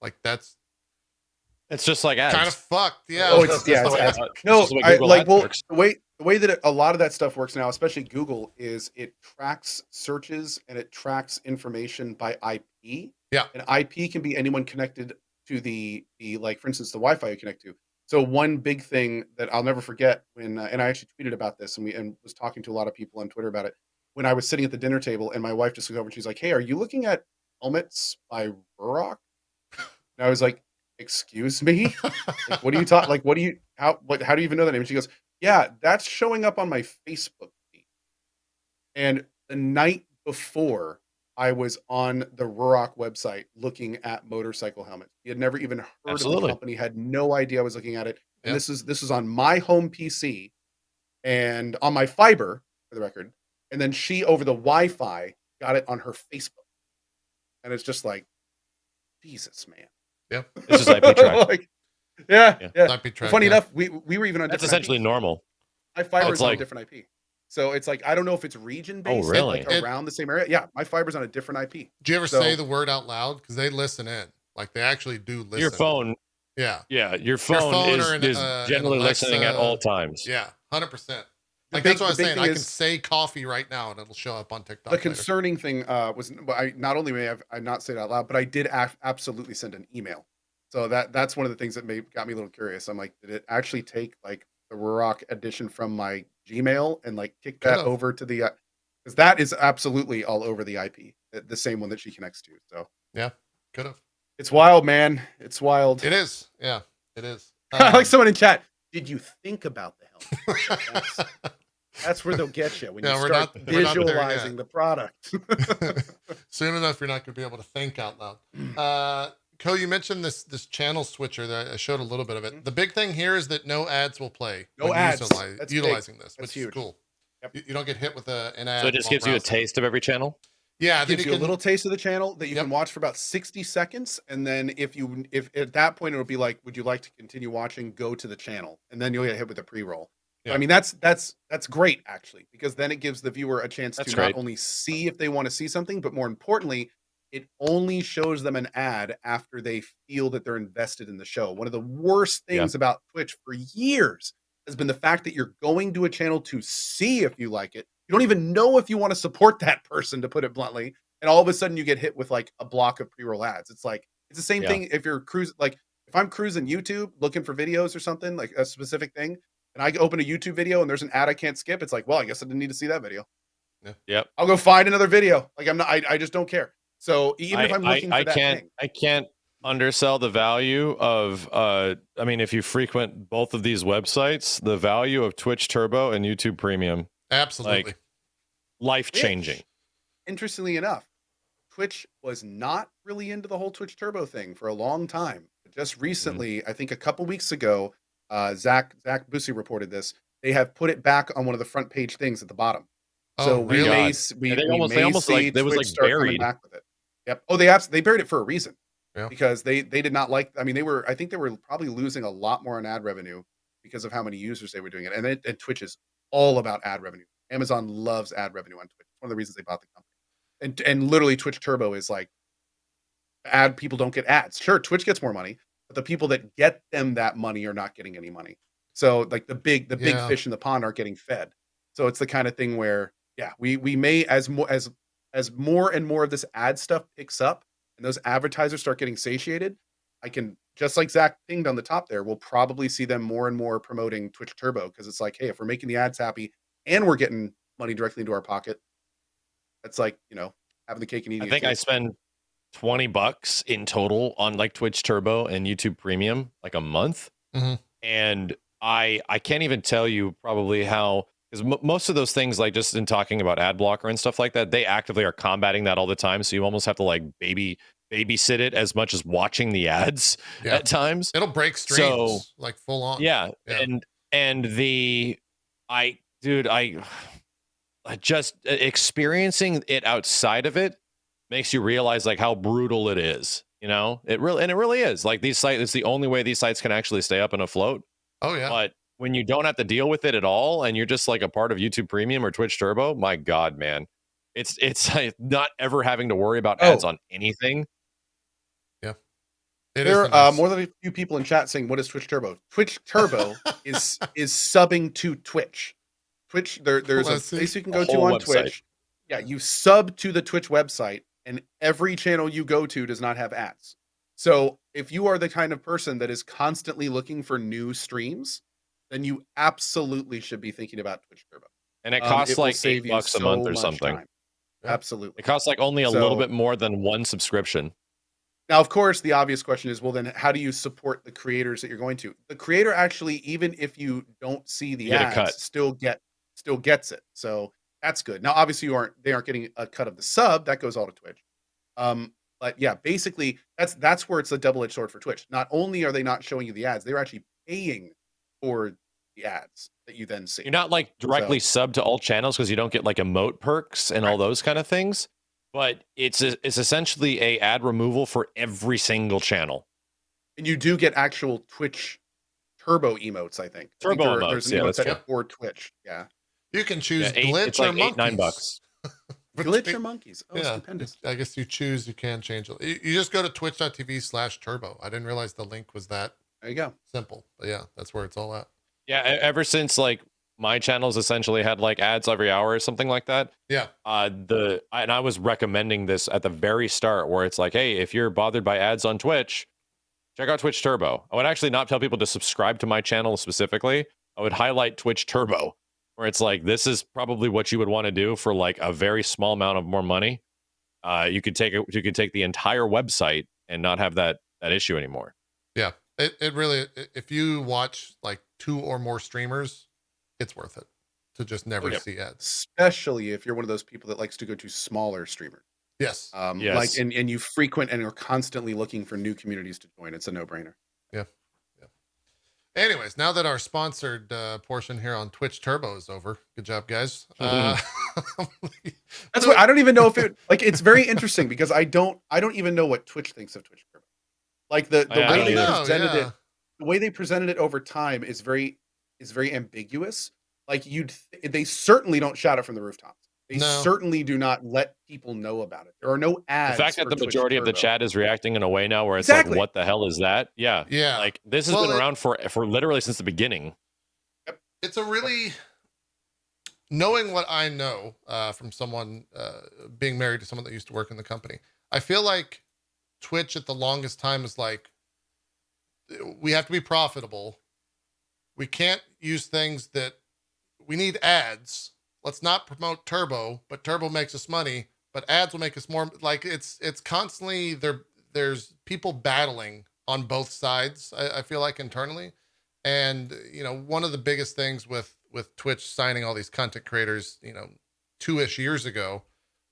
Like It's just like ads. kind of fucked. Yeah. Oh, it's That's the way- ads. that's No, just the way I, Google like Ads well, works. the way that a lot of that stuff works now, especially Google, is it tracks searches and it tracks information by IP. Yeah. And IP can be anyone connected to the like, for instance, the Wi-Fi you connect to. So one big thing that I'll never forget when, and I actually tweeted about this and was talking to a lot of people on Twitter about it, when I was sitting at the dinner table and my wife just looked over and she's like, "Hey, are you looking at helmets by Ruroc?" And I was like, "Excuse me? Like, what do you talk? Like, how do you even know that name?" And she goes, "Yeah, that's showing up on my Facebook feed." And the night before, I was on the Ruroc website looking at motorcycle helmets. He had never even heard of the Absolutely. company, had no idea I was looking at it. And Yeah. this is on my home PC and on my fiber, for the record. And then she, over the Wi-Fi, got it on her Facebook. And it's just like, Jesus, man. Yep. It's just IP track. Like, yeah. IP track, Funny yeah. enough, we were even on That's different essentially IPs. normal. My fiber it's is on a like- different IP. So it's like, I don't know if it's region based, really? like around the same area. Yeah, my fiber's on a different IP. Do you ever So- say the word out loud? Because they listen in. Like they actually do listen. Your phone, Yeah. your phone, phone is, or an, is an generally listening at Alexa- all times. Yeah. 100%. Like big- that's what I was the big saying. thing I can is- say coffee right now and it'll show up on TikTok. The later. concerning thing was, I not only may I not say it out loud, but I did absolutely send an email. So that's one of the things that got me a little curious. I'm like, did it actually take like the Ruroc edition from my Gmail and like kick that Could've. over to the, because that is absolutely all over the IP, the same one that she connects to. So Yeah. Could have. it's wild, man. It's wild. It is. Yeah. It is. Like someone in chat, did you think about the helmet? That's where they'll get you when Yeah, you we're start not there yet. visualizing the product. Soon enough, you're not going to be able to think out loud. Cohh, you mentioned this channel switcher that I showed a little bit of it. The big thing here is that no ads will play. No when ads. utilizing That's this, That's which huge. is cool. Yep. You don't get hit with an ad. So it just while gives you a browsing. taste of every channel. Yeah, It then gives you you a can, little taste of the channel that you Yep. can watch for about 60 seconds. And then if at that point, it'll be like, would you like to continue watching? Go to the channel. And then you'll get hit with a pre-roll. Yeah. I mean, that's great actually, because then it gives the viewer a chance That's to great. not only see if they want to see something, but more importantly, it only shows them an ad after they feel that they're invested in the show. One of the worst things about Twitch for years has been the fact that you're going to a channel to see if you like it. You don't even know if you want to support that person, to put it bluntly. And all of a sudden you get hit with like a block of pre-roll ads. It's like, it's the same Yeah. thing if you're cruising, like if I'm cruising YouTube looking for videos or something, like a specific thing, and I open a YouTube video and there's an ad I can't skip, it's like, well, I guess I didn't need to see that video. Yep. I'll go find another video. Like I just don't care. So even if I'm looking for that thing, I can't undersell the value of I mean, if you frequent both of these websites, the value of Twitch Turbo and YouTube Premium, absolutely. life changing. interestingly enough, Twitch was not really into the whole Twitch Turbo thing for a long time. Just recently, I think a couple weeks ago, Zach Busey reported this. They have put it back on one of the front page things at the bottom. So Oh, really? we may God. we, Yeah, they we almost- may they almost, see like, they was, Twitch like, start coming buried. back with it. Yep. Oh, they buried it for a reason. Yeah. Because they did not like. I mean, I think they were probably losing a lot more on ad revenue because of how many users they were doing it. And Twitch is all about ad revenue. Amazon loves ad revenue on Twitch. It's one of the reasons they bought the company. And literally Twitch Turbo is like, people don't get ads. Sure, Twitch gets more money, but the people that get them that money are not getting any money. So like the big Yeah. fish in the pond aren't getting fed. So it's the kind of thing where, yeah, we may, as more and more of this ad stuff picks up and those advertisers start getting satiated, I can, just like Zach pinged on the top there, we'll probably see them more and more promoting Twitch Turbo, because it's like, hey, if we're making the ads happy and we're getting money directly into our pocket, that's like, having the cake and eating I think it I too. spend $20 in total on like Twitch Turbo and YouTube Premium like a month. Mhm. And I can't even tell you probably how, because most of those things, like just in talking about ad blocker and stuff like that, they actively are combating that all the time. So you almost have to like babysit it as much as watching the ads Yeah. at times. It'll break streams So- like full on. Yeah. Yeah. And just experiencing it outside of it makes you realize like how brutal it is. You know, it really is. Like these sites, it's the only way these sites can actually stay up and afloat. Oh yeah. But when you don't have to deal with it at all, and you're just like a part of YouTube Premium or Twitch Turbo, my God, man, it's like not ever having to worry about ads on anything. Yeah. There are more than a few people in chat saying, "What is Twitch Turbo?" Twitch Turbo is subbing to Twitch. Twitch, there's a place you can go to on Twitch. Yeah, you sub to the Twitch website, and every channel you go to does not have ads. So if you are the kind of person that is constantly looking for new streams, then you absolutely should be thinking about Twitch Turbo. And it costs like $8 a month or something. Time. Yeah. Absolutely. It costs like only a little bit more than one subscription. Now, of course, the obvious question is, well, then how do you support the creators that you're going to? The creator actually, even if you don't see the ads, still gets it. So that's good. Now, obviously, they aren't getting a cut of the sub. That goes all to Twitch. But yeah, basically, that's where it's a double-edged sword for Twitch. Not only are they not showing you the ads, they're actually paying for the ads that you then see. You're not like directly subbed to all channels because you don't get like emote perks and all those kind of things. But it's essentially a ad removal for every single channel. And you do get actual Twitch Turbo emotes, I think. Turbo emotes, there's an emote set for Twitch. Yeah. You can choose glitch it's like or monkeys. $8, $9. Glitch or monkeys. Oh, yeah, stupendous. I guess you choose. You can change it. You just go to twitch.tv/turbo. I didn't realize the link was that there you go. simple. But yeah, that's where it's all at. Yeah, ever since like my channels essentially had like ads every hour or something like that. Yeah. And I was recommending this at the very start where it's like, hey, if you're bothered by ads on Twitch, check out Twitch Turbo. I would actually not tell people to subscribe to my channel specifically. I would highlight Twitch Turbo, where it's like, this is probably what you would want to do for like a very small amount of more money. You could take the entire website and not have that issue anymore. Yeah. It really, if you watch like 2 or more streamers, it's worth it to just never see ads. Especially if you're one of those people that likes to go to smaller streamers. Yes. Yes. Like, and you frequent and are constantly looking for new communities to join. It's a no-brainer. Yeah. Yeah. Anyways, now that our sponsored portion here on Twitch Turbo is over, good job, guys. That's what I don't even know if it like. It's very interesting because I don't even know what Twitch thinks of Twitch Turbo. Like the way they presented it, the way they presented it over time is very ambiguous. Like they certainly don't shout it from the rooftops. They certainly do not let people know about it. There are no ads. The fact that the majority of the chat is reacting in a way now where it's like, what the hell is that? Yeah. Yeah. Like this has been around for literally since the beginning. Yep. It's a really, knowing what I know from someone being married to someone that used to work in the company, I feel like Twitch at the longest time is like, we have to be profitable. We can't use things that we need ads. Let's not promote Turbo, but Turbo makes us money, but ads will make us more. Like it's constantly there's people battling on both sides. I feel like internally. And, one of the biggest things with Twitch signing all these content creators, 2-ish years ago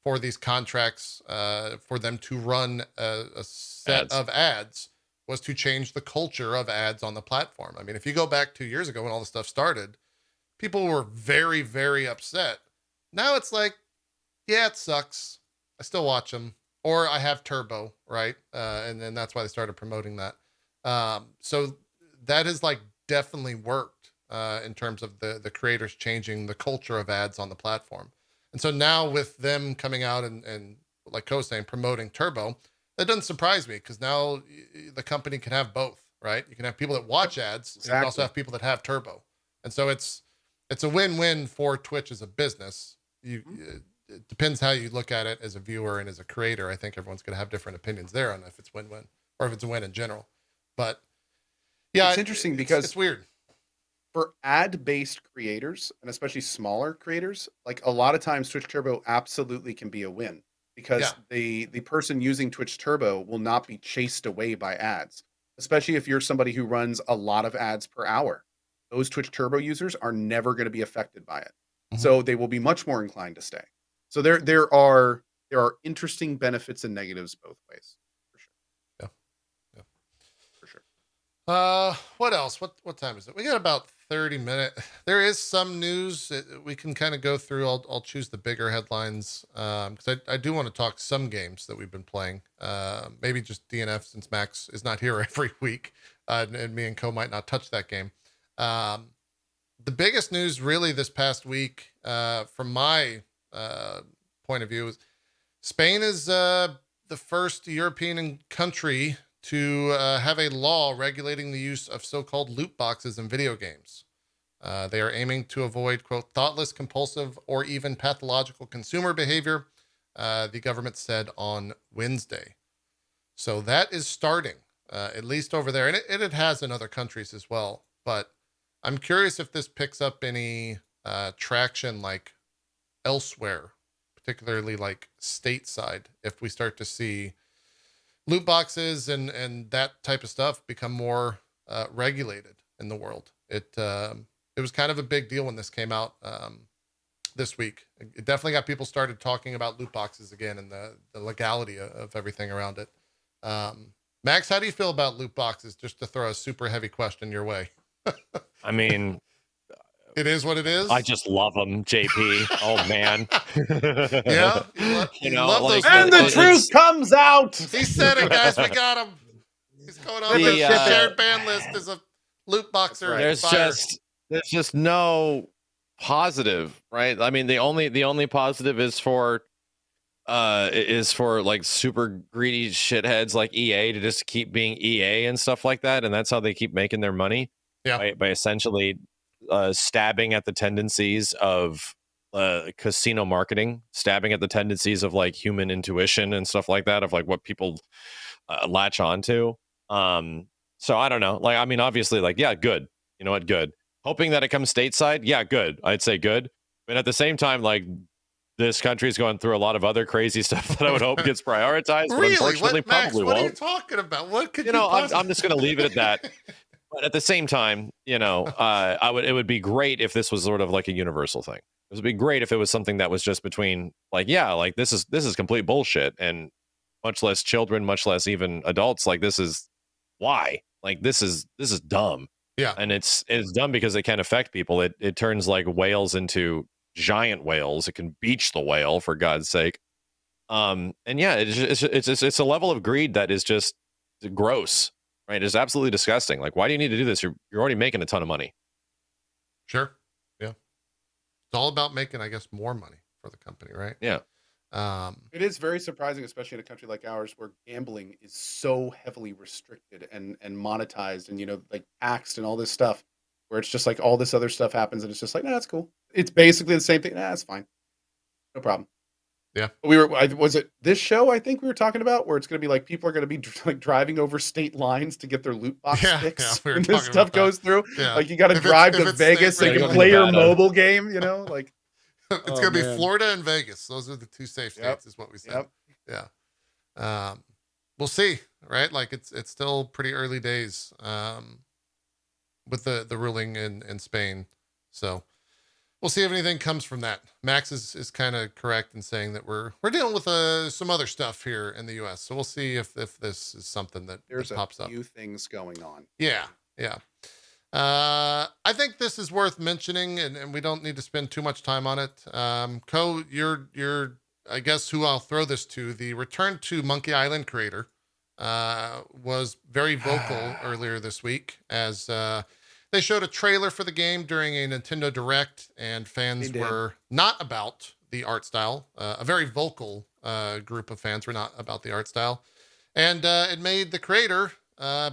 for these contracts, for them to run a set of ads was to change the culture of ads on the platform. I mean, if you go back 2 years ago when all this stuff started, people were very, very upset. Now it's like, yeah, it sucks. I still watch them, or I have Turbo, right? And then that's why they started promoting that. So that has like definitely worked in terms of the creators changing the culture of ads on the platform. And so now with them coming out and like Cohh saying, promoting Turbo, that doesn't surprise me because now the company can have both, right? You can have people that watch ads, and you can also have people that have Turbo. And so it's a win-win for Twitch as a business. It depends how you look at it as a viewer and as a creator. I think everyone's going to have different opinions there on if it's win-win or if it's a win in general. But yeah, it's interesting because it's weird. For ad-based creators, and especially smaller creators, like a lot of times Twitch Turbo absolutely can be a win because the person using Twitch Turbo will not be chased away by ads, especially if you're somebody who runs a lot of ads per hour. Those Twitch Turbo users are never going to be affected by it. Mm-hmm. So they will be much more inclined to stay. So there are interesting benefits and negatives both ways. For sure. Yeah. For sure. What else? What time is it? We got about 30-minute. There is some news we can kind of go through. I'll choose the bigger headlines because I do want to talk some games that we've been playing. Maybe just DNF since Max is not here every week, and me and Cohh might not touch that game. The biggest news really this past week, from my point of view, is Spain is the first European country to have a law regulating the use of so-called loot boxes in video games. They are aiming to avoid, quote, thoughtless, compulsive, or even pathological consumer behavior, the government said on Wednesday. So that is starting, at least over there. And it has in other countries as well. But I'm curious if this picks up any traction like elsewhere, particularly like stateside, if we start to see loot boxes and that type of stuff become more regulated in the world. It was kind of a big deal when this came out this week. It definitely got people started talking about loot boxes again and the legality of everything around it. Max, how do you feel about loot boxes? Just to throw a super heavy question your way. I mean, it is what it is. I just love them, JP. Oh man. Yeah, and the truth comes out. He said it, guys. We got him. He's going on the shared ban list as a loot boxer. Right. There's just no positive, right? I mean, the only positive is for like super greedy shitheads like EA to just keep being EA and stuff like that, and that's how they keep making their money. Yeah, by essentially stabbing at the tendencies of casino marketing, stabbing at the tendencies of like human intuition and stuff like that, of like what people latch onto. So I don't know. Like, I mean, obviously, like, yeah, good. You know what? Good. Hoping that it comes stateside. Yeah, good. I'd say good. But at the same time, like, this country is going through a lot of other crazy stuff that I would hope gets prioritized. Really? But unfortunately, What, Max, probably what won't. are you talking about? What could I'm just going to leave it at that. But at the same time, it would be great if this was sort of like a universal thing. It would be great if it was something that was just between like, yeah, like this is complete bullshit, and much less children, much less even adults. Like, this is why, like, this is dumb. Yeah. And it's dumb because it can affect people. It turns like whales into giant whales. It can beach the whale, for God's sake. And yeah, it's a level of greed that is just gross. Right, it's absolutely disgusting. Like, why do you need to do this? You're already making a ton of money. Sure. Yeah. It's all about making, I guess, more money for the company, right? Yeah. It is very surprising, especially in a country like ours, where gambling is so heavily restricted and monetized and, like, taxed and all this stuff, where it's just like all this other stuff happens and it's just like, nah, that's cool. It's basically the same thing. Nah, that's fine. No problem. Yeah. Was it this show I think we were talking about where it's going to be like people are going to be like driving over state lines to get their loot box fix we when this stuff goes through. Yeah. Like, you got to drive to Vegas so you can play your mobile game, like it's going to be Florida and Vegas. Those are the two safe states is what we said. Yep. Yeah. We'll see, right? Like, it's still pretty early days with the ruling in Spain. So we'll see if anything comes from that. Max is kind of correct in saying that we're dealing with some other stuff here in the U.S. So we'll see if this is something that pops up. There's a few things going on. Yeah. I think this is worth mentioning, and we don't need to spend too much time on it. Cohh, you're I guess who I'll throw this to. The Return to Monkey Island creator was very vocal earlier this week as they showed a trailer for the game during a Nintendo Direct, and fans were not about the art style. A very vocal group of fans were not about the art style. And it made the creator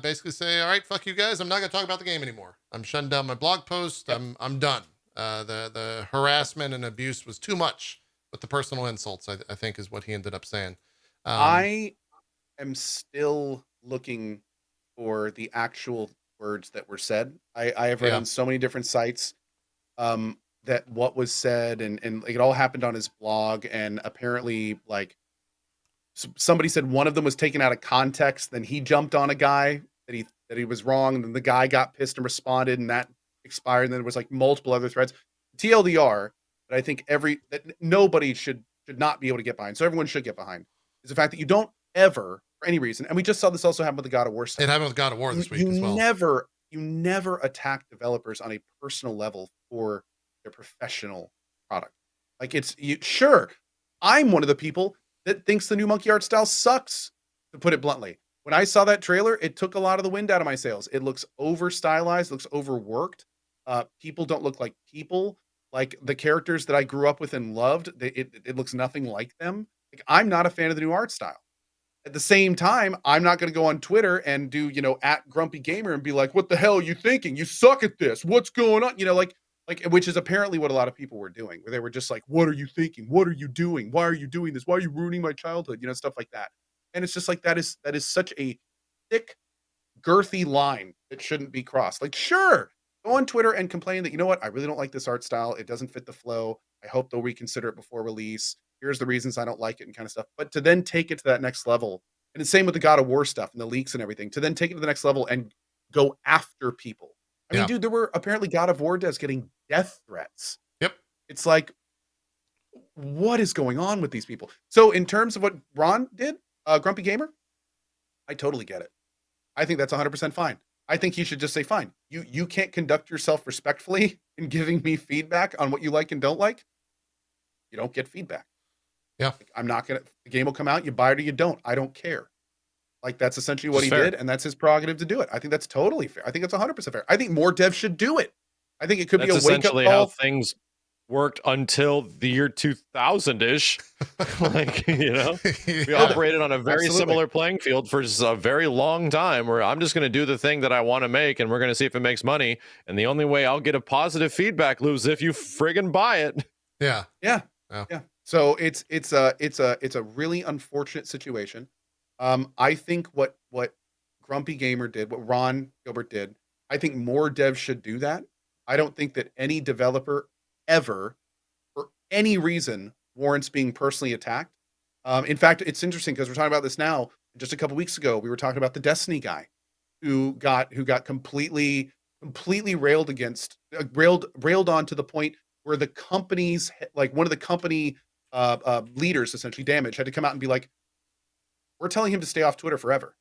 basically say, all right, fuck you guys. I'm not going to talk about the game anymore. I'm shutting down my blog post. Yep. I'm done. The harassment and abuse was too much with the personal insults, I think is what he ended up saying. I am still looking for the actual words that were said. I have read on so many different sites that what was said and like, it all happened on his blog, and apparently like somebody said one of them was taken out of context, then he jumped on a guy that he was wrong, and then the guy got pissed and responded, and that expired, and then there was like multiple other threads. TLDR, that I think that nobody should not be able to get behind, so everyone should get behind, is the fact that you don't ever, for any reason, and we just saw this also happen with the God of War stuff. It happened with God of War this week as well. You never, you never attack developers on a personal level for their professional product. Like sure, I'm one of the people that thinks the new monkey art style sucks, to put it bluntly. When I saw that trailer, it took a lot of the wind out of my sails. It looks over stylized, looks overworked. People don't look like people. Like the characters that I grew up with and loved, it looks nothing like them. Like, I'm not a fan of the new art style. At the same time, I'm not going to go on Twitter and do, at Grumpy Gamer and be like, what the hell are you thinking? You suck at this. What's going on? Like, which is apparently what a lot of people were doing, where they were just like, what are you thinking? What are you doing? Why are you doing this? Why are you ruining my childhood? Stuff like that. And it's just like, that is such a thick, girthy line that shouldn't be crossed. Like, sure, go on Twitter and complain that, you know what? I really don't like this art style. It doesn't fit the flow. I hope they'll reconsider it before release. Here's the reasons I don't like it and kind of stuff. But to then take it to that next level, and the same with the God of War stuff and the leaks and everything, to then take it to the next level and go after people. I mean, dude, there were apparently God of War devs getting death threats. Yep. It's like, what is going on with these people? So in terms of what Ron did, Grumpy Gamer, I totally get it. I think that's 100% fine. I think he should just say, fine, you can't conduct yourself respectfully in giving me feedback on what you like and don't like. You don't get feedback. Yeah. Like, I'm not going to, the game will come out, you buy it or you don't. I don't care. Like, that's essentially what he did, and that's his prerogative to do it. I think that's totally fair. I think that's 100% fair. I think more devs should do it. I think it could be a wake-up call. Essentially how things worked until the year 2000-ish. Like, we operated on a very similar playing field for a very long time, where I'm just going to do the thing that I want to make, and we're going to see if it makes money. And the only way I'll get a positive feedback loop is if you friggin' buy it. Yeah. So it's a really unfortunate situation. I think what Grumpy Gamer did, what Ron Gilbert did, I think more devs should do that. I don't think that any developer ever, for any reason, warrants being personally attacked. In fact, it's interesting because we're talking about this now. Just a couple weeks ago, we were talking about the Destiny guy who got completely railed against, railed on to the point where the company's, like, one of the company leaders, essentially Damage, had to come out and be like, we're telling him to stay off Twitter forever.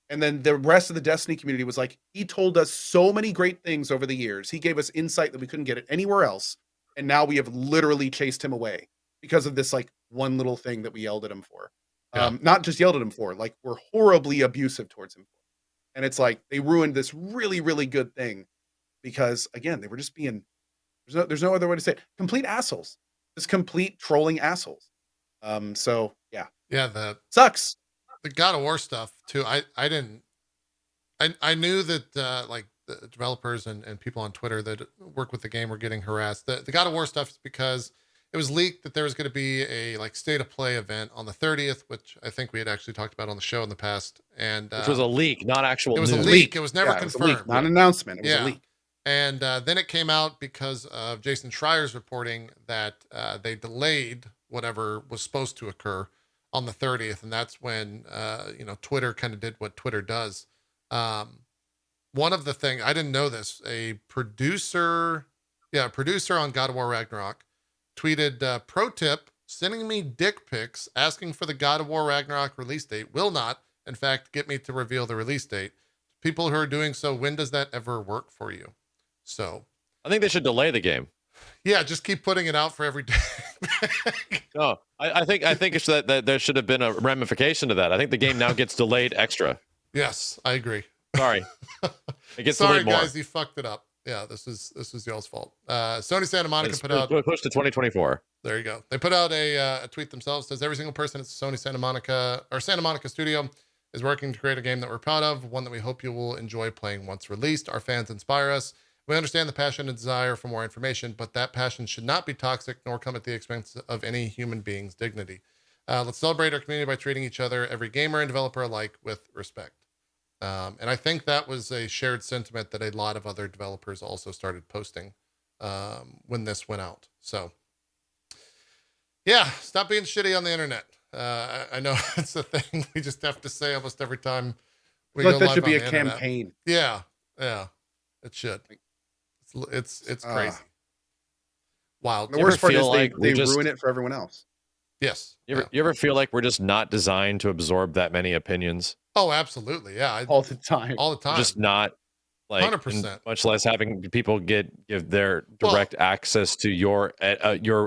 And then the rest of the Destiny community was like, he told us so many great things over the years. He gave us insight that we couldn't get it anywhere else. And now we have literally chased him away because of this, like, one little thing that we yelled at him for. Not just yelled at him for, like, we're horribly abusive towards him. And it's like, they ruined this really, really good thing because, again, they were just being, there's no other way to say it. Complete assholes. Just complete trolling assholes. So yeah. Yeah. Sucks. The God of War stuff too. I knew that like the developers and people on Twitter that work with the game were getting harassed. The God of War stuff is because it was leaked that there was going to be a like state of play event on the 30th, which I think we had actually talked about on the show in the past. And which was a leak, not actual. It was news. a leak. It was never confirmed. It was a leak, not an announcement. It was a leak. And then it came out because of Jason Schreier's reporting that they delayed whatever was supposed to occur on the 30th. And that's when, Twitter kind of did what Twitter does. One of the things, I didn't know this, a producer on God of War Ragnarok tweeted, pro tip, sending me dick pics asking for the God of War Ragnarok release date will not, in fact, get me to reveal the release date. People who are doing so, when does that ever work for you? So I think they should delay the game. Yeah, just keep putting it out for every day. No, I think it's that there should have been a ramification to that. I think the game now gets delayed extra. Yes, I agree. Sorry, it gets Sorry, delayed more. guys, you fucked it up. Yeah, this was y'all's fault. Sony Santa Monica put out pushed to 2024. There you go. They put out a tweet themselves. Says every single person at Sony Santa Monica studio is working to create a game that we're proud of, one that we hope you will enjoy playing once released. Our fans inspire us. We understand the passion and desire for more information, but that passion should not be toxic nor come at the expense of any human being's dignity. Let's celebrate our community by treating each other, every gamer and developer alike, with respect. And I think that was a shared sentiment that a lot of other developers also started posting when this went out. So, yeah, stop being shitty on the internet. I know it's a thing we just have to say almost every time we go live. That should be on a the campaign. Internet. Yeah, it should. It's crazy. Wild. The worst part is they ruin it for everyone else. Yes. You ever feel like we're just not designed to absorb that many opinions? Oh, absolutely. Yeah. All the time. All the time. Just not. like, and 100%. much less having people give their direct access to your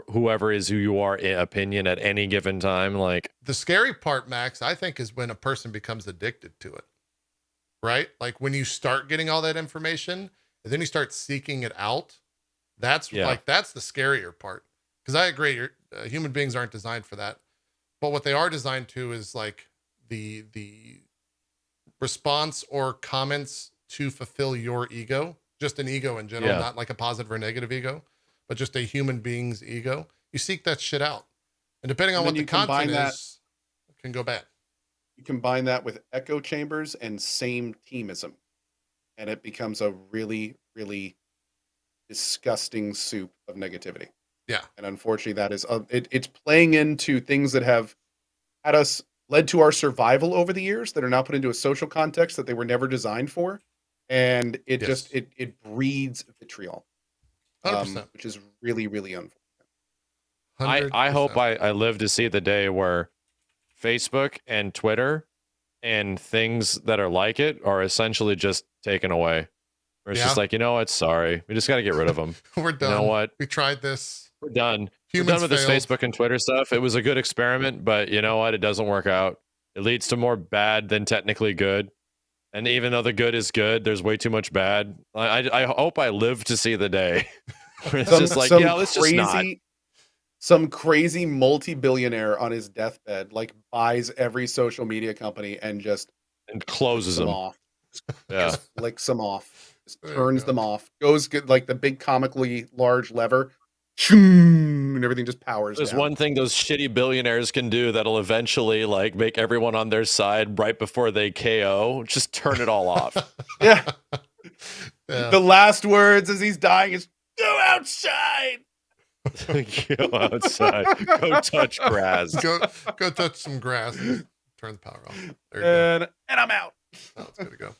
whoever is who you are opinion at any given time. Like, The scary part, Max, I think, is when a person becomes addicted to it, right? Like when you start getting all that information and then you start seeking it out. That's that's the scarier part. Because I agree, human beings aren't designed for that. But what they are designed to is like the response or comments to fulfill your ego, just an ego in general, not like a positive or negative ego, but just a human being's ego. You seek that shit out. And depending on what the content is, it can go bad. You combine that with echo chambers and same teamism, and it becomes a really, really disgusting soup of negativity. Yeah. And unfortunately, that is it's playing into things that have had us led to our survival over the years that are now put into a social context that they were never designed for. And it just it breeds vitriol, 100%. which is really, really unfortunate. I hope I live to see the day where Facebook and Twitter and things that are like it are essentially just taken away. Where it's just like, you know what? Sorry. We just got to get rid of them. We're done. You know what? We tried this. We're done. We're Humans done with failed. this Facebook and Twitter stuff. It was a good experiment, but you know what? It doesn't work out. It leads to more bad than technically good. And even though the good is good, there's way too much bad. I hope I live to see the day where it's just like, yeah, let's just not. Some crazy multi-billionaire on his deathbed like buys every social media company and just closes them off. Yeah, just flicks them off. Just turns them off. Goes good like the big comically large lever, and everything just powers. There's down. one thing those shitty billionaires can do that'll eventually like make everyone on their side right before they KO. Just turn it all off. Yeah. The last words as he's dying is "Go outside." Go outside. Go touch grass. Go touch some grass. Turn the power off. And I'm out. Oh, it's good to go.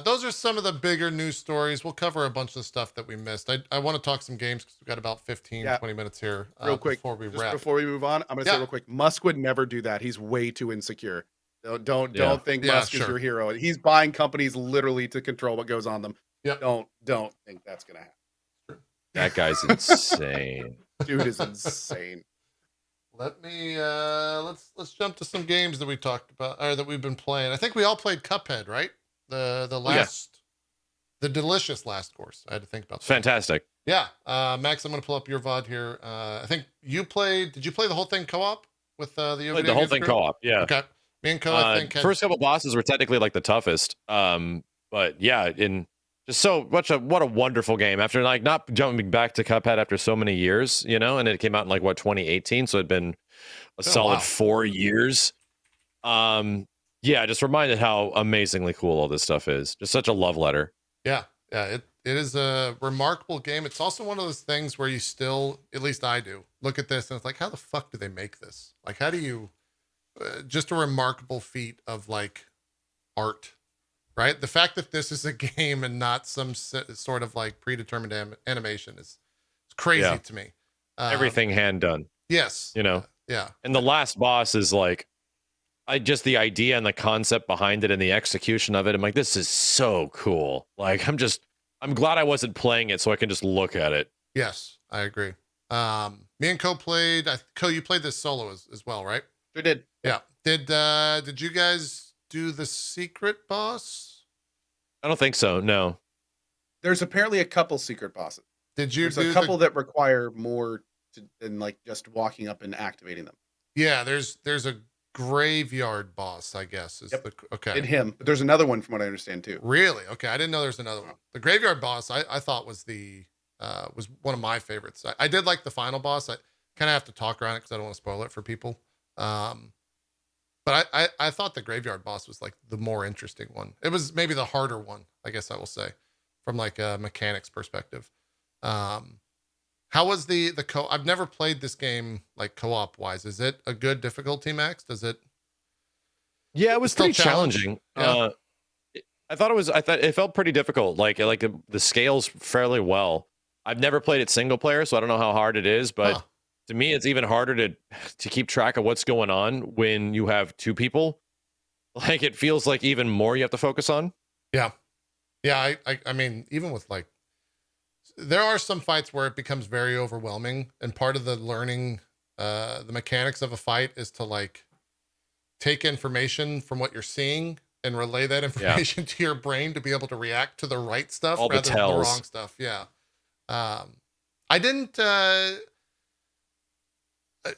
Those are some of the bigger news stories. We'll cover a bunch of stuff that we missed. I want to talk some games because we've got about 20 minutes here. Real quick, before we wrap. Before we move on, I'm going to say real quick, Musk would never do that. He's way too insecure. Don't think Musk is your hero. He's buying companies literally to control what goes on them. Yep. Don't think that's going to happen. That guy's insane. Dude is insane. Let me let's jump to some games that we talked about or that we've been playing. I think we all played Cuphead, right? The last the delicious last course. I had to think about that. Fantastic. Yeah. Max, I'm gonna pull up your VOD here. I think you played. Did you play the whole thing co-op with the Played the whole thing co-op, yeah. Okay. Me and Cohh, I think first couple bosses were technically like the toughest. But yeah, just what a wonderful game. After like not jumping back to Cuphead after so many years, you know, and it came out in like 2018, so it'd been a solid 4 years. Yeah, just reminded how amazingly cool all this stuff is. Just such a love letter. Yeah, it is a remarkable game. It's also one of those things where you still, at least I do, look at this and it's like, how the fuck do they make this? Like, how do you? Just a remarkable feat of like art. Right, the fact that this is a game and not some sort of like predetermined animation is crazy to me. Everything hand done. Yes, you know. Yeah, and the last boss is like, just the idea and the concept behind it and the execution of it. I'm like, this is so cool. Like, I'm glad I wasn't playing it so I can just look at it. Yes, I agree. Me and Cohh played. Cohh, you played this solo as well, right? Sure did. Yeah. Did you guys do the secret boss? I don't think so. No. There's apparently a couple secret bosses. There's a couple that require more than like just walking up and activating them. Yeah, there's a graveyard boss, I guess. Okay. And him. But there's another one from what I understand too. Really? Okay. I didn't know there's another one. The graveyard boss I thought was was one of my favorites. I did like the final boss. I kind of have to talk around it because I don't want to spoil it for people. But I thought the graveyard boss was like the more interesting one. It was maybe the harder one, I guess I will say, from like a mechanics perspective. How was the co? I've never played this game like co-op wise. Is it a good difficulty, Max? Does it? Yeah, it was pretty challenging. Yeah. I thought it felt pretty difficult. Like the scales fairly well. I've never played it single player, so I don't know how hard it is, but to me, it's even harder to keep track of what's going on when you have two people. Like, it feels like even more you have to focus on. Yeah. Yeah, I mean, even with like, there are some fights where it becomes very overwhelming, and part of the learning, the mechanics of a fight is to like take information from what you're seeing and relay that information to your brain to be able to react to the right stuff All the rather than the tells. wrong stuff. Yeah. I didn't,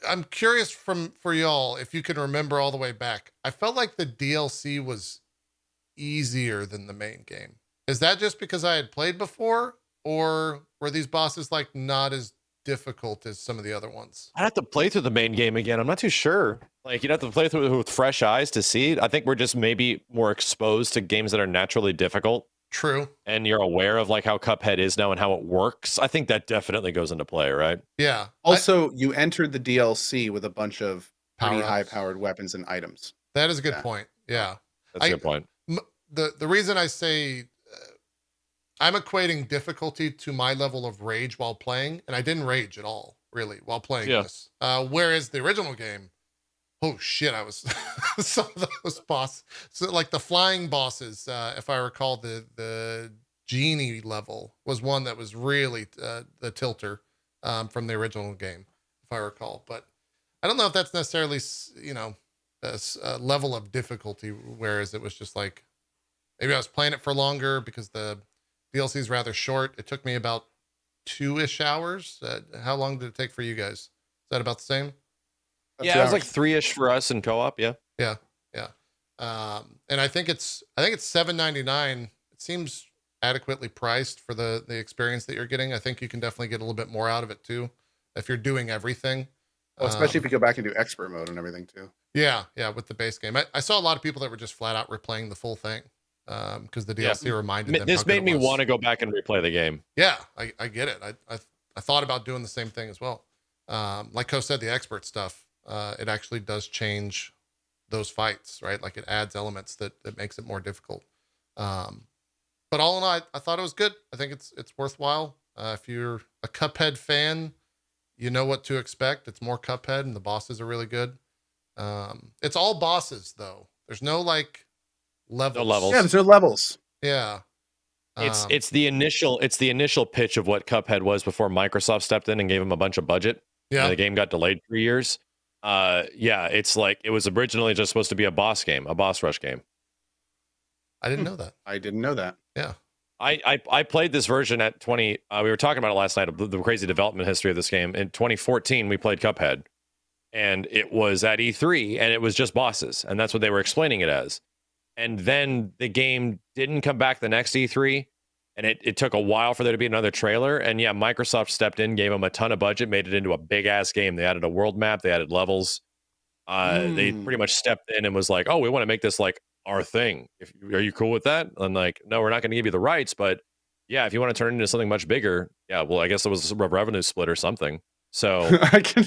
I'm curious for y'all, if you can remember all the way back, I felt like the DLC was easier than the main game. Is that just because I had played before, or were these bosses like not as difficult as some of the other ones? I'd have to play through the main game again. I'm not too sure. Like, you'd have to play through it with fresh eyes to see it. I think we're just maybe more exposed to games that are naturally difficult. True. And you're aware of like how Cuphead is now and how it works. I think that definitely goes into play, right? Yeah. Also, you entered the DLC with a bunch of pretty Power-ups. high-powered weapons and items. That is a good point. Yeah. That's a good point. The reason I say I'm equating difficulty to my level of rage while playing, and I didn't rage at all, really, while playing this. Whereas the original game, oh shit, I was some of those bosses, so like the flying bosses, if I recall, the genie level was one that was really the tilter from the original game, if I recall. But I don't know if that's necessarily, you know, a level of difficulty, whereas it was just like, maybe I was playing it for longer because the DLC is rather short. It took me about 2-ish hours. How long did it take for you guys? Is that about the same? Yeah, it was like 3-ish for us in co-op. Yeah. Yeah. And I think it's $7.99. It seems adequately priced for the experience that you're getting. I think you can definitely get a little bit more out of it too, if you're doing everything. Well, especially if you go back and do expert mode and everything too. Yeah, with the base game. I saw a lot of people that were just flat out replaying the full thing because the DLC reminded them. This made me want to go back and replay the game. Yeah, I get it. I thought about doing the same thing as well. Like Cohh said, the expert stuff, it actually does change those fights, right? Like it adds elements that makes it more difficult. But all in all, I thought it was good. I think it's worthwhile. If you're a Cuphead fan, you know what to expect. It's more Cuphead, and the bosses are really good. It's all bosses though. There's no like levels. No levels. Yeah, there's no levels. Yeah. It's the initial pitch of what Cuphead was before Microsoft stepped in and gave them a bunch of budget. Yeah. And the game got delayed 3 years. It's like it was originally just supposed to be a boss rush game. I didn't know that. I didn't know that. Yeah. I played this version at 20. We were talking about it last night, the crazy development history of this game. In 2014, we played Cuphead, and it was at E3, and it was just bosses, and that's what they were explaining it as. And then the game didn't come back the next E3, and it took a while for there to be another trailer. And yeah, Microsoft stepped in, gave them a ton of budget, made it into a big ass game. They added a world map, they added levels. They pretty much stepped in and was like, "Oh, we want to make this like our thing. Are you cool with that?" And like, "No, we're not going to give you the rights, but yeah, if you want to turn it into something much bigger, yeah, well, I guess it was a revenue split or something." So I can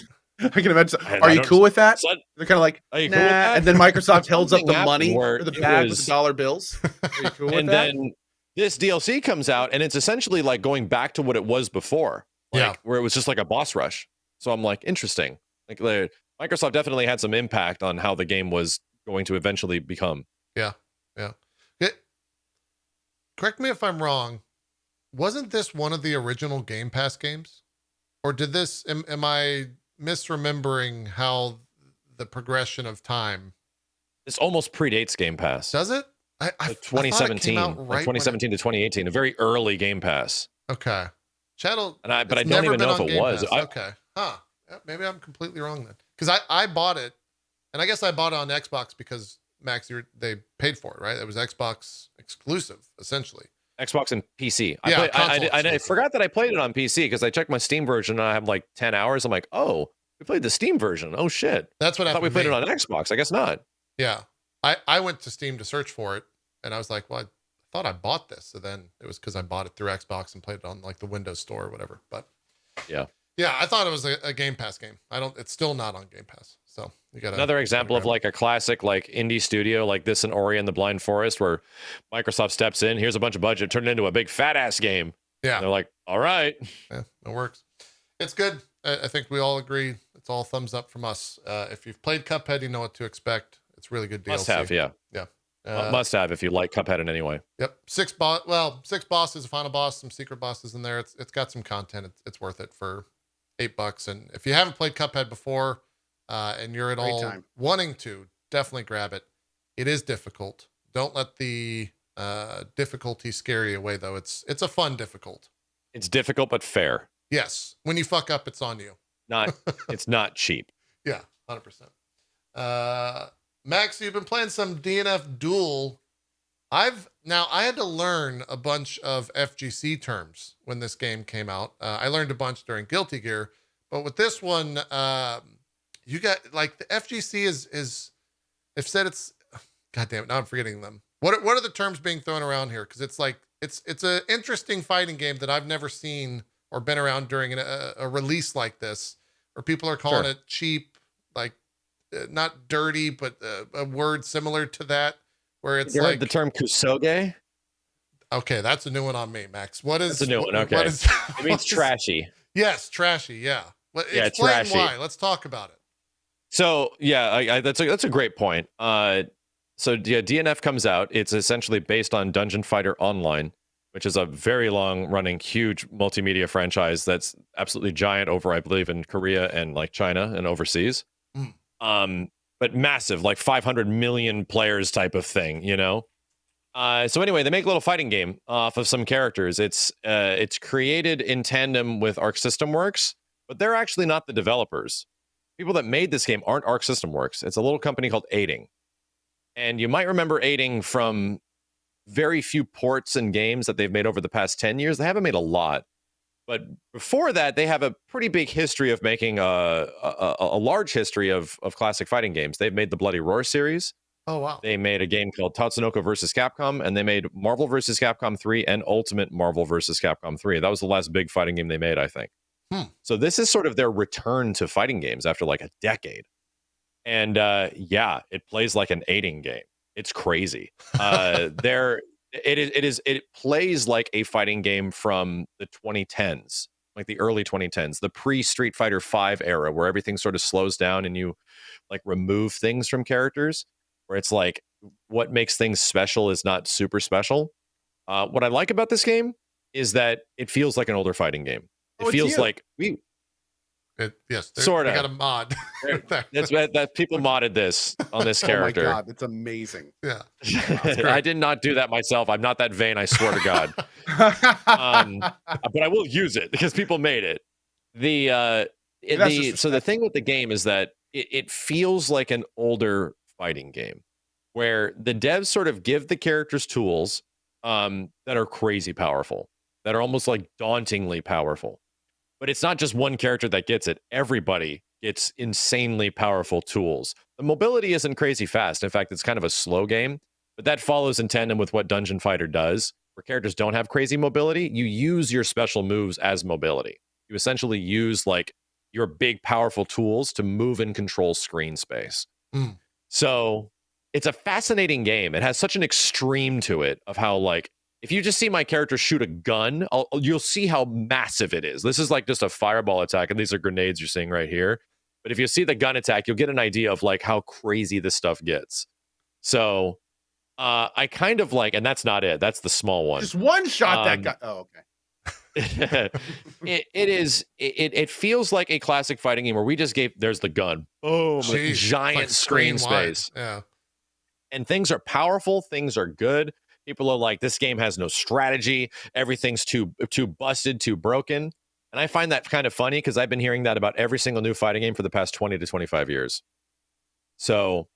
imagine. Are you cool with that? They're kind of like, are you nah. cool with that? And then Microsoft holds up the Something money happened or the where bag it with was- the dollar bills. Are you cool with and that? then this DLC comes out, and it's essentially like going back to what it was before, like where it was just like a boss rush. So I'm like, interesting. Like Microsoft definitely had some impact on how the game was going to eventually become. Yeah. Correct me if I'm wrong. Wasn't this one of the original Game Pass games? Or did this, am I misremembering how the progression of time? This almost predates Game Pass. Does it? I 2017, I thought it came out like right 2017 to 2018, a very early Game Pass. Okay. Chattel. But I it's don't never even been know if on it Game was. Pass. Okay. Huh. Yeah, maybe I'm completely wrong then. Because I bought it, and I guess I bought it on Xbox because Max, they paid for it, right? It was Xbox exclusive, essentially. Xbox and PC. Yeah, I forgot that I played it on PC because I checked my Steam version and I have like 10 hours. I'm like, oh, we played the Steam version. Oh shit. That's what I thought we played it on Xbox. I guess not. Yeah. I went to Steam to search for it, and I was like, well, I thought I bought this. So then it was because I bought it through Xbox and played it on like the Windows Store or whatever. But yeah, I thought it was a Game Pass game. It's still not on Game Pass. So you got another example of like a classic like indie studio like this in Ori and the Blind Forest, where Microsoft steps in, here's a bunch of budget, turned it into a big fat ass game. Yeah. And they're like, all right. Yeah, it works. It's good. I think we all agree. It's all thumbs up from us. If you've played Cuphead, you know what to expect. It's really good DLC. Must have, yeah. Yeah. Must have if you like Cuphead in any way. Yep, six bosses, a final boss, some secret bosses in there. It's got some content. It's worth it for $8. And if you haven't played Cuphead before, and you're at Great all time. wanting to, definitely grab it. It is difficult. Don't let the difficulty scare you away, though. It's a fun difficult. It's difficult but fair. Yes, when you fuck up, it's on you. It's not cheap. Yeah, 100%. Max, you've been playing some DNF Duel. I had to learn a bunch of FGC terms when this game came out. I learned a bunch during Guilty Gear, but with this one, you got like the FGC is they've said it's, God damn it, now I'm forgetting them. What are the terms being thrown around here? Because it's like it's an interesting fighting game that I've never seen or been around during a release like this, where people are calling it cheap, like not dirty, but a word similar to that, where it's you like heard the term kusoge. Okay, that's a new one on me, Max. What is? That's a new one. Okay, what is, it means trashy. Yes, trashy. Yeah. Well, Yeah, explain trashy. why. Let's talk about it. So yeah, that's a great point. So yeah, DNF comes out. It's essentially based on Dungeon Fighter Online, which is a very long-running, huge multimedia franchise that's absolutely giant over, I believe, in Korea and like China and overseas. But massive, like 500 million players type of thing, you know. So anyway, they make a little fighting game off of some characters. It's created in tandem with Arc System Works, but they're actually not the developers. People that made this game aren't Arc System Works. It's a little company called Aiding. And you might remember Aiding from very few ports and games that they've made over the past 10 years. They haven't made a lot. But before that, they have a pretty big history of making a large history of classic fighting games. They've made the Bloody Roar series. Oh, wow. They made a game called Tatsunoko vs. Capcom, and they made Marvel vs. Capcom 3 and Ultimate Marvel vs. Capcom 3. That was the last big fighting game they made, I think. So this is sort of their return to fighting games after like a decade. And yeah, it plays like an Aiding game. It's crazy. It plays like a fighting game from the 2010s, like the early 2010s, the pre-Street Fighter V era, where everything sort of slows down and you like remove things from characters, where it's like what makes things special is not super special. What I like about this game is that it feels like an older fighting game. It feels like Yes, sort of got a mod. That's that people modded this on this character. Oh my god, it's amazing. Yeah, I did not do that myself. I'm not that vain. I swear to God. But I will use it because people made it. So the thing with the game is that it feels like an older fighting game, where the devs sort of give the characters tools that are crazy powerful, that are almost like dauntingly powerful. But it's not just one character that gets it. Everybody gets insanely powerful tools. The mobility isn't crazy fast. In fact, it's kind of a slow game, but that follows in tandem with what Dungeon Fighter does, where characters don't have crazy mobility. You use your special moves as mobility. You essentially use like your big, powerful tools to move and control screen space. So it's a fascinating game. It has such an extreme to it of how like, if you just see my character shoot a gun, you'll see how massive it is. This is like just a fireball attack, and these are grenades you're seeing right here. But if you see the gun attack, you'll get an idea of like how crazy this stuff gets. So I kind of like, and that's not it. That's the small one. Just one shot that guy. Oh, okay. It feels like a classic fighting game where we just there's the gun. Boom. Jeez, Giant like screen wide. space. Yeah. And things are powerful. Things are good. People are like, this game has no strategy. Everything's too busted, too broken. And I find that kind of funny because I've been hearing that about every single new fighting game for the past 20 to 25 years. So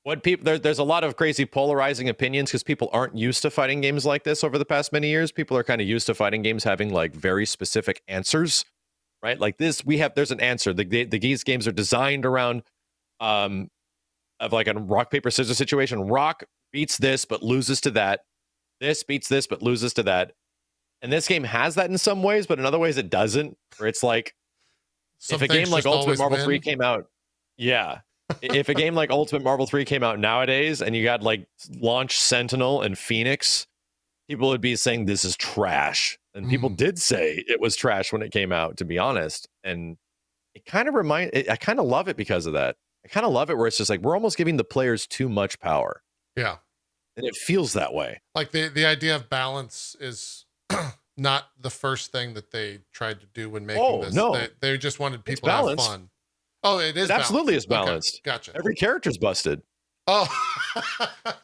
there's a lot of crazy polarizing opinions because people aren't used to fighting games like this over the past many years. People are kind of used to fighting games having like very specific answers, right? Like this, there's an answer. These games are designed around of like a rock, paper, scissors situation. Rock beats this, but loses to that. This beats this, but loses to that. And this game has that in some ways, but in other ways it doesn't. Where it's like, if a game like Ultimate Marvel 3 came out, if a game like Ultimate Marvel 3 came out nowadays and you got like Launch, Sentinel, and Phoenix, people would be saying this is trash. And people did say it was trash when it came out, to be honest. And it kind of I kind of love it because of that. I kind of love it where it's just like, we're almost giving the players too much power. Yeah. and it feels that way. Like the idea of balance is not the first thing that they tried to do when making this. No, They just wanted it's people to have balanced. fun. Oh, it is It absolutely is balanced. balanced. Okay, gotcha. Every character's busted. Oh,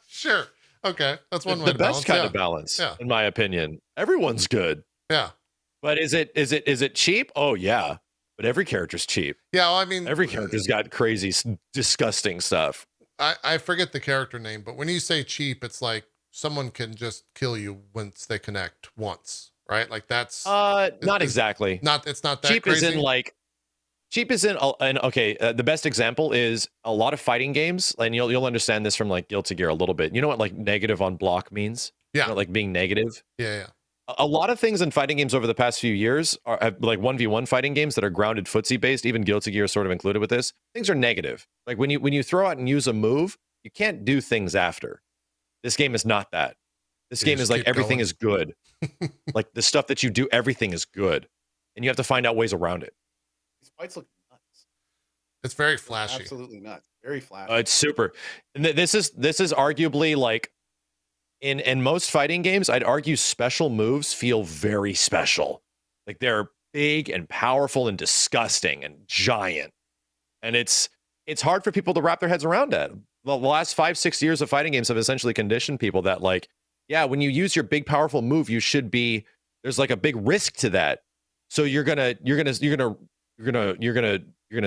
sure. Okay, that's one way The to best balance. kind Yeah. of balance, Yeah. in my opinion. Everyone's good. Yeah. But is it cheap? Oh yeah. But every character's cheap. Yeah, well, I mean, Every character's got crazy, disgusting stuff. I forget the character name, but when you say cheap, it's like someone can just kill you once they connect once, right? Like that's not exactly. It's not that Cheap crazy. is in like cheap is in and okay. The best example is a lot of fighting games, and you'll understand this from like Guilty Gear a little bit. You know what like negative on block means? Yeah. You know, like being negative. Yeah. A lot of things in fighting games over the past few years are like 1v1 fighting games that are grounded footsie based. Even Guilty Gear is sort of included with this. Things are negative. Like when you throw out and use a move, you can't do things after. This game is not that. This game is like everything is good. Like the stuff that you do, everything is good, and you have to find out ways around it. These fights look nuts. It's very flashy. Absolutely nuts. Very flashy. It's super. And this is arguably like in most fighting games, I'd argue special moves feel very special. Like they're big and powerful and disgusting and giant. And it's hard for people to wrap their heads around that. The last 5-6 years of fighting games have essentially conditioned people that like, yeah, when you use your big powerful move, you should be there's like a big risk to that. So you're gonna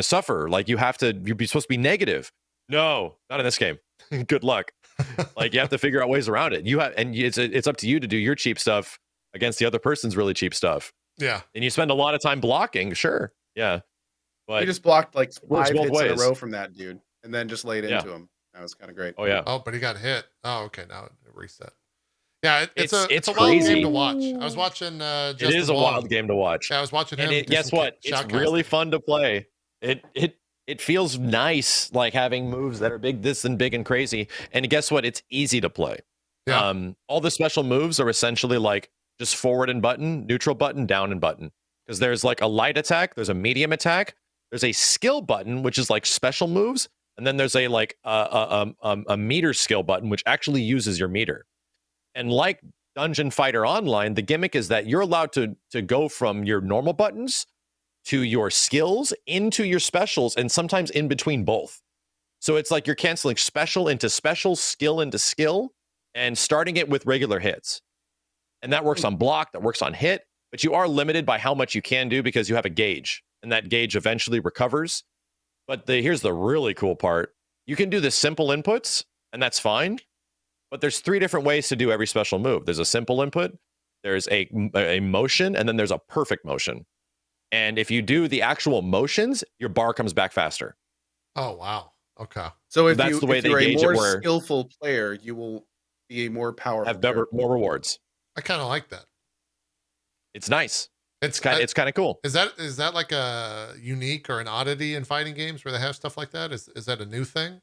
suffer. Like you're supposed to be negative. No, not in this game. Good luck. Like you have to figure out ways around it. It's up to you to do your cheap stuff against the other person's really cheap stuff. Yeah. And you spend a lot of time blocking, sure. Yeah. But you just blocked like 5 both hits in a ways. row from that dude and then just laid into him. That was kind of great. Oh yeah. Oh, but he got hit. Oh, okay. Now it reset. Yeah, it's a wild crazy. game to watch. I was watching it is a wild game to watch. Yeah, I was watching him. And guess what? It's really fun to play. It feels nice, like having moves that are big, this and big and crazy. And guess what? It's easy to play. Yeah. All the special moves are essentially like just forward and button, neutral button, down and button. Because there's like a light attack, there's a medium attack, there's a skill button, which is like special moves, and then there's a like a meter skill button, which actually uses your meter. And like Dungeon Fighter Online, the gimmick is that you're allowed to go from your normal buttons to your skills into your specials and sometimes in between both. So it's like you're canceling special into special, skill into skill, and starting it with regular hits. And that works on block, that works on hit, but you are limited by how much you can do because you have a gauge, and that gauge eventually recovers. But here's the really cool part. You can do the simple inputs, and that's fine. But there's 3 different ways to do every special move. There's a simple input, there's a motion, and then there's a perfect motion. And if you do the actual motions, your bar comes back faster. Oh, wow. Okay. So if That's the way you're they a gauge more it where skillful player, you will be a more powerful have better, more rewards. I kind of like that. It's nice. It's kind of cool. Is that like a unique or an oddity in fighting games where they have stuff like that? Is that a new thing?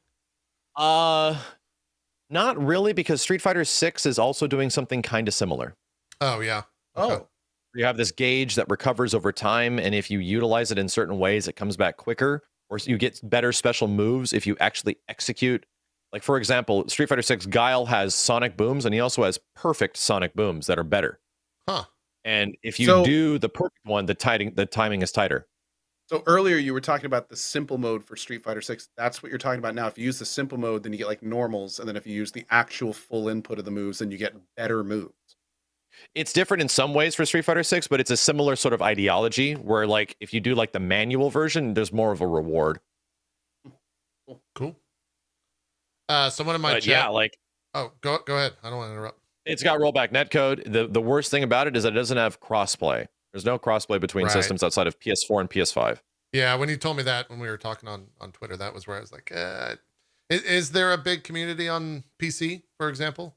Not really, because Street Fighter 6 is also doing something kind of similar. Oh, yeah. Okay. Oh, You have this gauge that recovers over time, and if you utilize it in certain ways, it comes back quicker, or you get better special moves if you actually execute. Like, for example, Street Fighter 6, Guile has sonic booms, and he also has perfect sonic booms that are better. Huh. And if you do the perfect one, the timing is tighter. So earlier you were talking about the simple mode for Street Fighter 6. That's what you're talking about now. If you use the simple mode, then you get like normals, and then if you use the actual full input of the moves, then you get better moves. It's different in some ways for Street Fighter 6, but it's a similar sort of ideology where, like, if you do like the manual version, there's more of a reward. Cool. Someone in my chat. Yeah, like, oh, go ahead. I don't want to interrupt. It's got rollback netcode. The worst thing about it is that it doesn't have crossplay. There's no crossplay between systems outside of PS4 and PS5. Yeah, when you told me that when we were talking on Twitter, that was where I was like, is there a big community on PC, for example?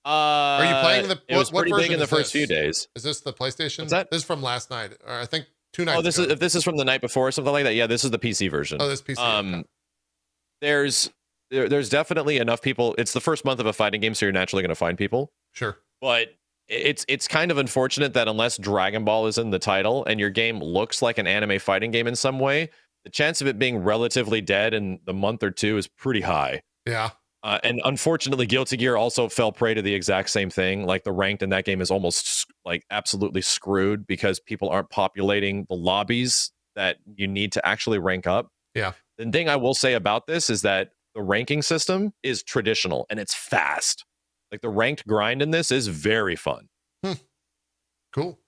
Are you playing the? It was pretty big in the first few days. Is this the PlayStation? What's that? This is from last night, or I think 2 nights. Oh, ago. If this is from the night before or something like that. Yeah, this is the PC version. Oh, this PC. Okay. There's definitely enough people. It's the first month of a fighting game, so you're naturally going to find people. Sure. But it's kind of unfortunate that unless Dragon Ball is in the title and your game looks like an anime fighting game in some way, the chance of it being relatively dead in the month or two is pretty high. Yeah. And unfortunately, Guilty Gear also fell prey to the exact same thing. Like the ranked in that game is almost like absolutely screwed because people aren't populating the lobbies that you need to actually rank up. Yeah. The thing I will say about this is that the ranking system is traditional and it's fast. Like the ranked grind in this is very fun. Cool.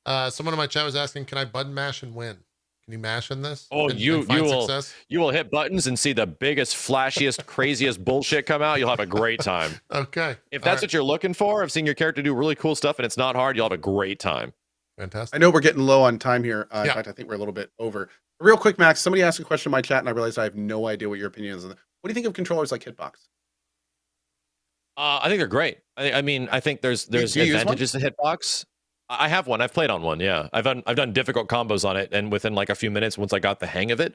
Someone in my chat was asking, can I button mash and win? Can you mash in this? Oh, and you find will success? you will hit buttons and see the biggest, flashiest, craziest bullshit come out. You'll have a great time. Okay. If that's what you're looking for, of seeing your character do really cool stuff and it's not hard, you'll have a great time. Fantastic. I know we're getting low on time here. In Yeah. fact, I think we're a little bit over. Real quick, Max, somebody asked a question in my chat, and I realized I have no idea what your opinion is on that. What do you think of controllers like Hitbox? I think they're great. I mean, I think there's Do you use one? advantages to Hitbox. I have one. I've played on one. Yeah, I've done difficult combos on it, and within like a few minutes, once I got the hang of it,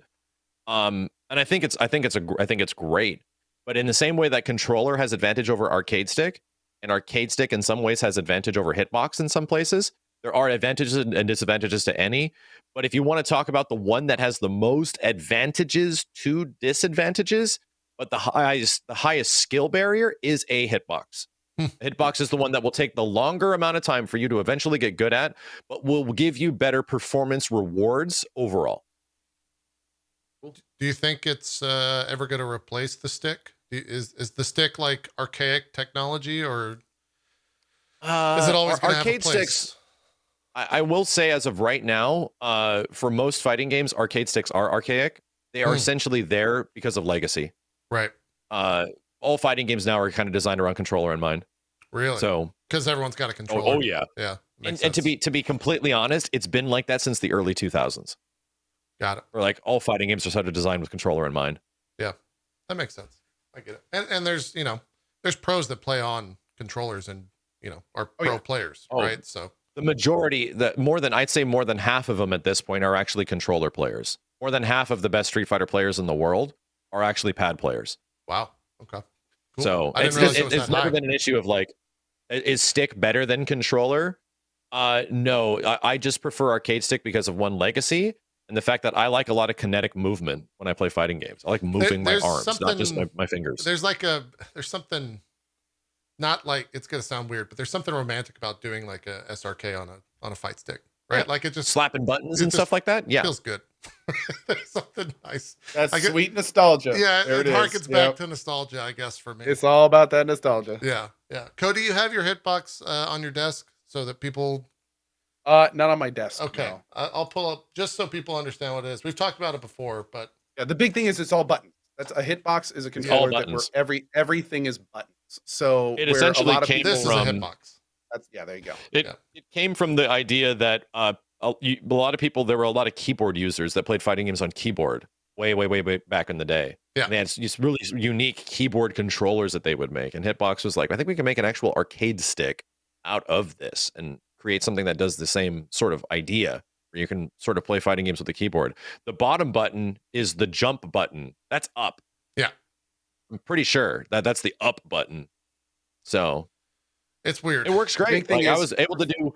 and I think it's great. But in the same way that controller has advantage over arcade stick, and arcade stick in some ways has advantage over Hitbox in some places, there are advantages and disadvantages to any. But if you want to talk about the one that has the most advantages to disadvantages, but the highest skill barrier is a Hitbox. Hitbox is the one that will take the longer amount of time for you to eventually get good at, but will give you better performance rewards overall. Do you think it's ever going to replace the stick? Is the stick like archaic technology, or is it always going to have a arcade place? sticks? I will say, as of right now, for most fighting games, arcade sticks are archaic. They are essentially there because of legacy. Right. All fighting games now are kind of designed around controller in mind. Really? So because everyone's got a controller. Oh yeah, yeah. And to be completely honest, it's been like that since the early 2000s. Got it. Where like all fighting games are sort of designed with controller in mind. Yeah, that makes sense. I get it. And there's there's pros that play on controllers and are pro players, right? So the majority, I'd say more than half of them at this point are actually controller players. More than half of the best Street Fighter players in the world are actually pad players. Wow. Okay. Cool. So it's never been an issue of like, is stick better than controller? No, I just prefer arcade stick because of one, legacy, and the fact that I like a lot of kinetic movement when I play fighting games. I like moving my arms, not just my fingers. There's something, not like, it's gonna sound weird, but there's something romantic about doing like a SRK on a fight stick, right? Like it just slapping buttons and stuff like that. Yeah, feels good. There's something nice. That's sweet nostalgia. Yeah, there it harkens back to nostalgia, I guess, for me. It's all about that nostalgia. Yeah. Cohh, do you have your Hitbox on your desk so that people? Not on my desk. Okay, no. I'll pull up just so people understand what it is. We've talked about it before, but yeah, the big thing is it's all buttons. That's a Hitbox is a controller that where everything is buttons. So it essentially came this from is a Hitbox. There you go. It came from the idea that a lot of people, there were a lot of keyboard users that played fighting games on keyboard way back in the day. Yeah, and they had these really unique keyboard controllers that they would make, and Hitbox was like, I think we can make an actual arcade stick out of this and create something that does the same sort of idea where you can sort of play fighting games with the keyboard. The bottom button is the jump button. That's up. Yeah, I'm pretty sure that's the up button. So it's weird. It works great. Like, I was able to do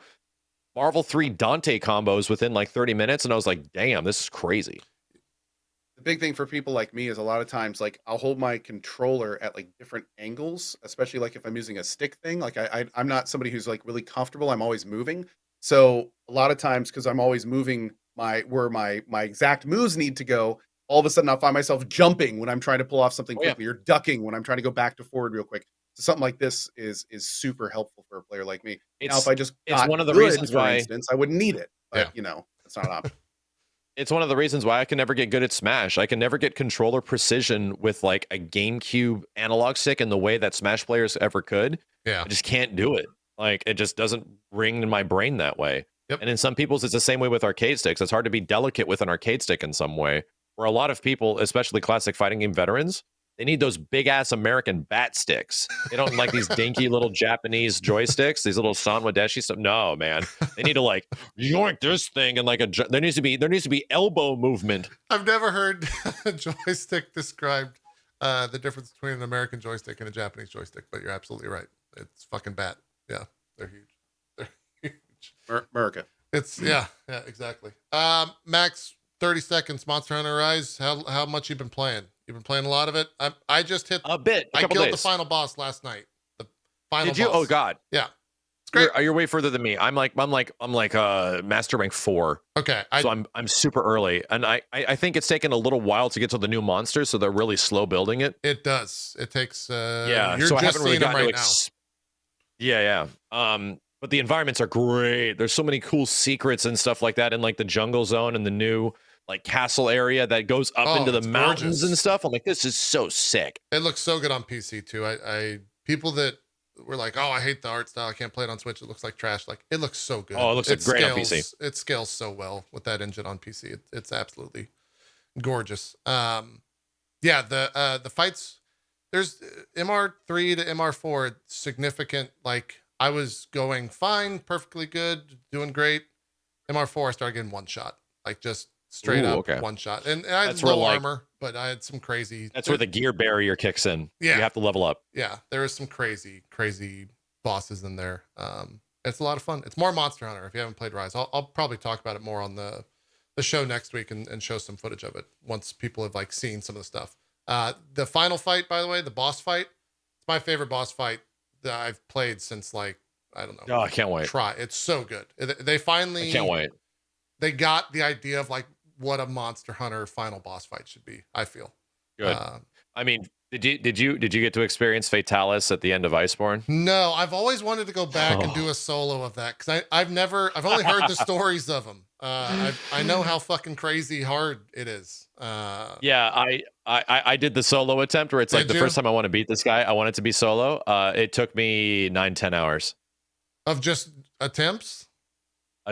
Marvel 3 Dante combos within like 30 minutes, and I was like, damn, this is crazy. The big thing for people like me is a lot of times, like, I'll hold my controller at like different angles, especially like if I'm using a stick thing. Like I'm not somebody who's like really comfortable. I'm always moving. So a lot of times, because I'm always moving where my exact moves need to go, all of a sudden I'll find myself jumping when I'm trying to pull off something quickly, or ducking when I'm trying to go back to forward real quick. So something like this is super helpful for a player like me. Now, if I just it's one of the reasons for why, instance, I wouldn't need it. But it's not an option. It's one of the reasons why I can never get good at Smash. I can never get controller precision with like a GameCube analog stick in the way that Smash players ever could. Yeah, I just can't do it. Like, it just doesn't ring in my brain that way. Yep. And in some people's, it's the same way with arcade sticks. It's hard to be delicate with an arcade stick in some way. Where a lot of people, especially classic fighting game veterans, they need those big ass American bat sticks. They don't like these dinky little Japanese joysticks, these little Sanwadeshi stuff. No, man, they need to like yoink this thing and like there needs to be elbow movement. I've never heard a joystick described the difference between an American joystick and a Japanese joystick, but you're absolutely right. It's fucking bat. Yeah, they're huge. They're huge. America. It's yeah, exactly. Max, 30 seconds. Monster Hunter Rise. How much you been playing? You've been playing a lot of it. I just hit A bit. A I couple killed the days. final boss last night. The final Did you? boss. Oh God. Yeah. It's great. You're way further than me. I'm like master rank 4. Okay. So I'm super early, and I think it's taken a little while to get to the new monsters, so they're really slow building it. It does. It takes Yeah, you're so I just haven't really seeing them gotten right to now. Yeah. But the environments are great. There's so many cool secrets and stuff like that in like the jungle zone and the new like castle area that goes up into the it's mountains gorgeous. and stuff. I'm like, this is so sick. It looks so good on PC too. I people that were like, oh, I hate the art style. I can't play it on Switch. It looks like trash. Like, it looks so good. Oh, it looks great on PC. It scales so well with that engine on PC. It's absolutely gorgeous. Yeah, the fights. There's MR3 to MR4 significant. Like, I was going fine, perfectly good, doing great. MR4, I started getting one shot, like just straight up one shot. And I had low armor, but I had some crazy. That's where the gear barrier kicks in. Yeah, you have to level up. Yeah, there is some crazy bosses in there. It's a lot of fun. It's more Monster Hunter. If you haven't played Rise, I'll probably talk about it more on the show next week and show some footage of it once people have like seen some of the stuff. The final fight, by the way, the boss fight, it's my favorite boss fight that I've played since like, I don't know. Oh, I can't wait. It's so good. They finally, I can't wait. They got the idea of like what a Monster Hunter final boss fight should be, I feel. Good. I mean, did you get to experience Fatalis at the end of Iceborne? No, I've always wanted to go back and do a solo of that because I've only heard the stories of them. I know how fucking crazy hard it is. Yeah, I did the solo attempt where it's like the first time I want to beat this guy, I want it to be solo. It took me 9-10 hours of just attempts.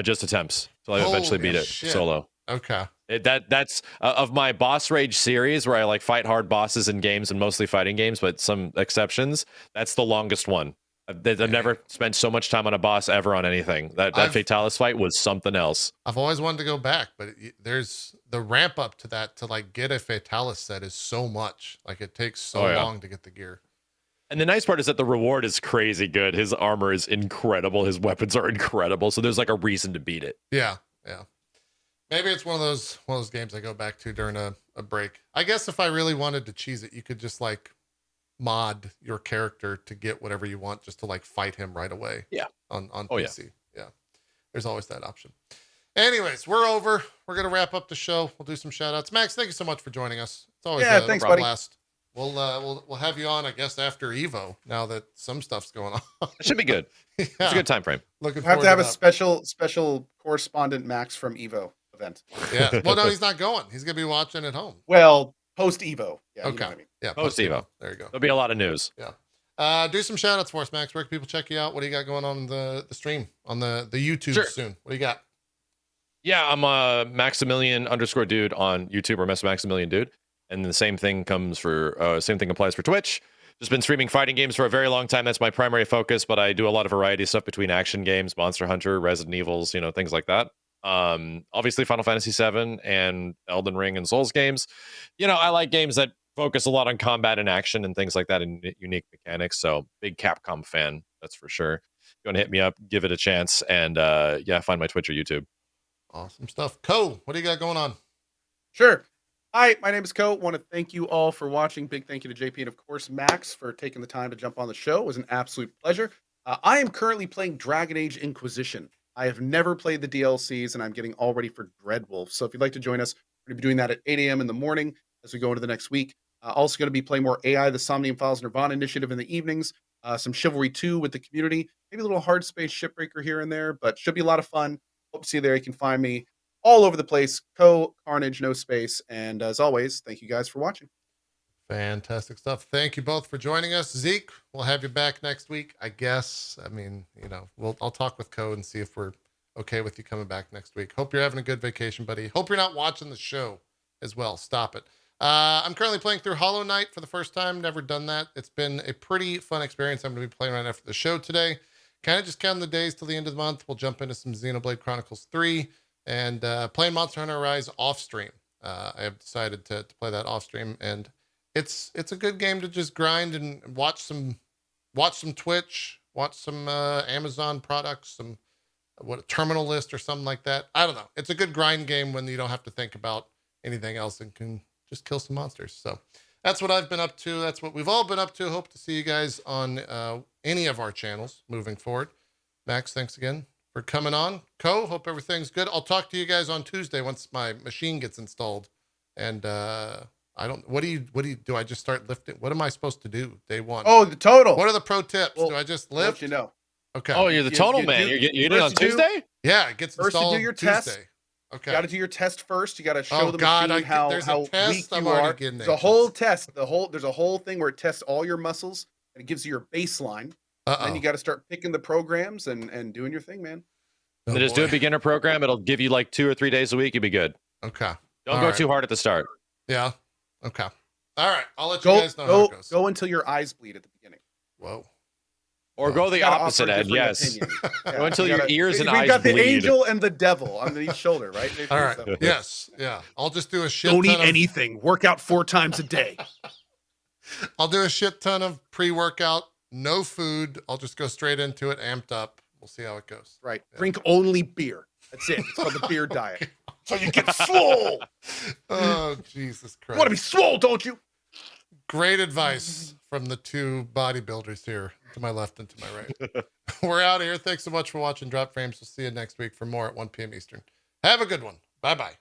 Just attempts till I eventually beat it solo. Okay. That's of my boss rage series where I like fight hard bosses in games and mostly fighting games, but some exceptions. That's the longest one. I've never spent so much time on a boss ever on anything. That Fatalis fight was something else. I've always wanted to go back, but there's the ramp up to that to like get a Fatalis set is so much. Like, it takes so long to get the gear. And the nice part is that the reward is crazy good. His armor is incredible. His weapons are incredible. So there's like a reason to beat it. Yeah. Maybe it's one of those games I go back to during a break. I guess if I really wanted to cheese it, you could just like mod your character to get whatever you want, just to like fight him right away. Yeah. On PC. Yeah. There's always that option. Anyways, we're over. We're gonna wrap up the show. We'll do some shout outs. Max, thank you so much for joining us. It's always thanks, buddy. blast. We'll have you on, I guess, after Evo. Now that some stuff's going on, it should be good. Yeah. It's a good time frame. Looking forward to have a special correspondent Max from Evo event. Yeah. Well, no, he's not going. He's gonna be watching at home. Well, post Evo. Yeah, okay. You know what I mean. Yeah. Post Evo. There you go. There'll be a lot of news. Yeah. Do some shout outs for us, Max. Where can people check you out? What do you got going on the stream on the YouTube soon? What do you got? Yeah, I'm Maximilian_dude on YouTube, or Maximilian dude. And the same thing applies for Twitch. Just been streaming fighting games for a very long time. That's my primary focus, but I do a lot of variety stuff between action games, Monster Hunter, Resident Evils, things like that. Obviously Final Fantasy VII and Elden Ring and Souls games. I like games that focus a lot on combat and action and things like that, and unique mechanics. So big Capcom fan, that's for sure. If you want to hit me up, give it a chance, and find my Twitch or YouTube. Awesome stuff. Cohh, what do you got going on? Sure. Hi, my name is Cohh. Want to thank you all for watching. Big thank you to JP and, of course, Max for taking the time to jump on the show. It was an absolute pleasure. I am currently playing Dragon Age Inquisition. I have never played the DLCs, and I'm getting all ready for Dreadwolf. So if you'd like to join us, we're going to be doing that at 8 a.m. in the morning as we go into the next week. Also going to be playing more AI, the Somnium Files Nirvana Initiative in the evenings. Some Chivalry 2 with the community. Maybe a little Hard Space Shipbreaker here and there, but should be a lot of fun. Hope to see you there. You can find me all over the place. Cohh, Carnage, no space. And as always, thank you guys for watching. Fantastic stuff. Thank you both for joining us. Zeke, we'll have you back next week, I guess. I mean, I'll talk with Cohh and see if we're okay with you coming back next week. Hope you're having a good vacation, buddy. Hope you're not watching the show as well. Stop it. I'm currently playing through Hollow Knight for the first time. Never done that. It's been a pretty fun experience. I'm going to be playing right after the show today. Kind of just counting the days till the end of the month. We'll jump into some Xenoblade Chronicles 3 and playing Monster Hunter Rise off stream. I have decided to play that off stream, and it's a good game to just grind and watch some Twitch, watch some Amazon products, some a terminal list or something like that. I don't know. It's a good grind game when you don't have to think about anything else and can just kill some monsters. So that's what I've been up to. That's what we've all been up to. Hope to see you guys on any of our channels moving forward. Max, thanks again for coming on. Cohh, hope everything's good. I'll talk to you guys on Tuesday once my machine gets installed. And I don't. What do you do? I just start lifting? What am I supposed to do day one? Oh, the total. What are the pro tips? Well, do I just I'll let lift? you know. Okay. Oh, you're the total man. You're getting on Tuesday? Yeah, it gets First, installed you do your Tuesday. test. Okay. You got to do your test first. You got to show the God, machine how there's a test. weak I'm you already are. getting There's a whole test. There's a whole thing where it tests all your muscles and it gives you your baseline. And then you got to start picking the programs and doing your thing, man. Oh, Just do a beginner program. It'll give you like 2 or 3 days a week. You'll be good. Okay. Don't go too hard at the start. Yeah. Okay. All right. I'll let you guys know how it goes. Go until your eyes bleed at the beginning. Whoa. Or go the opposite end. Yes. Go until your ears and eyes bleed. We've got the angel and the devil on each shoulder, right? All right. Yes. Yeah. I'll just do a shit Don't ton eat anything. Work out 4 times a day. I'll do a shit ton of pre-workout, no food. I'll just go straight into it, amped up. We'll see how it goes. Right. Yeah. Drink only beer. That's it. It's called the beer diet. So you get swole. Oh, Jesus Christ. You want to be swole, don't you? Great advice from the 2 bodybuilders here to my left and to my right. We're out of here. Thanks so much for watching Drop Frames. We'll see you next week for more at 1 p.m. Eastern. Have a good one. Bye-bye.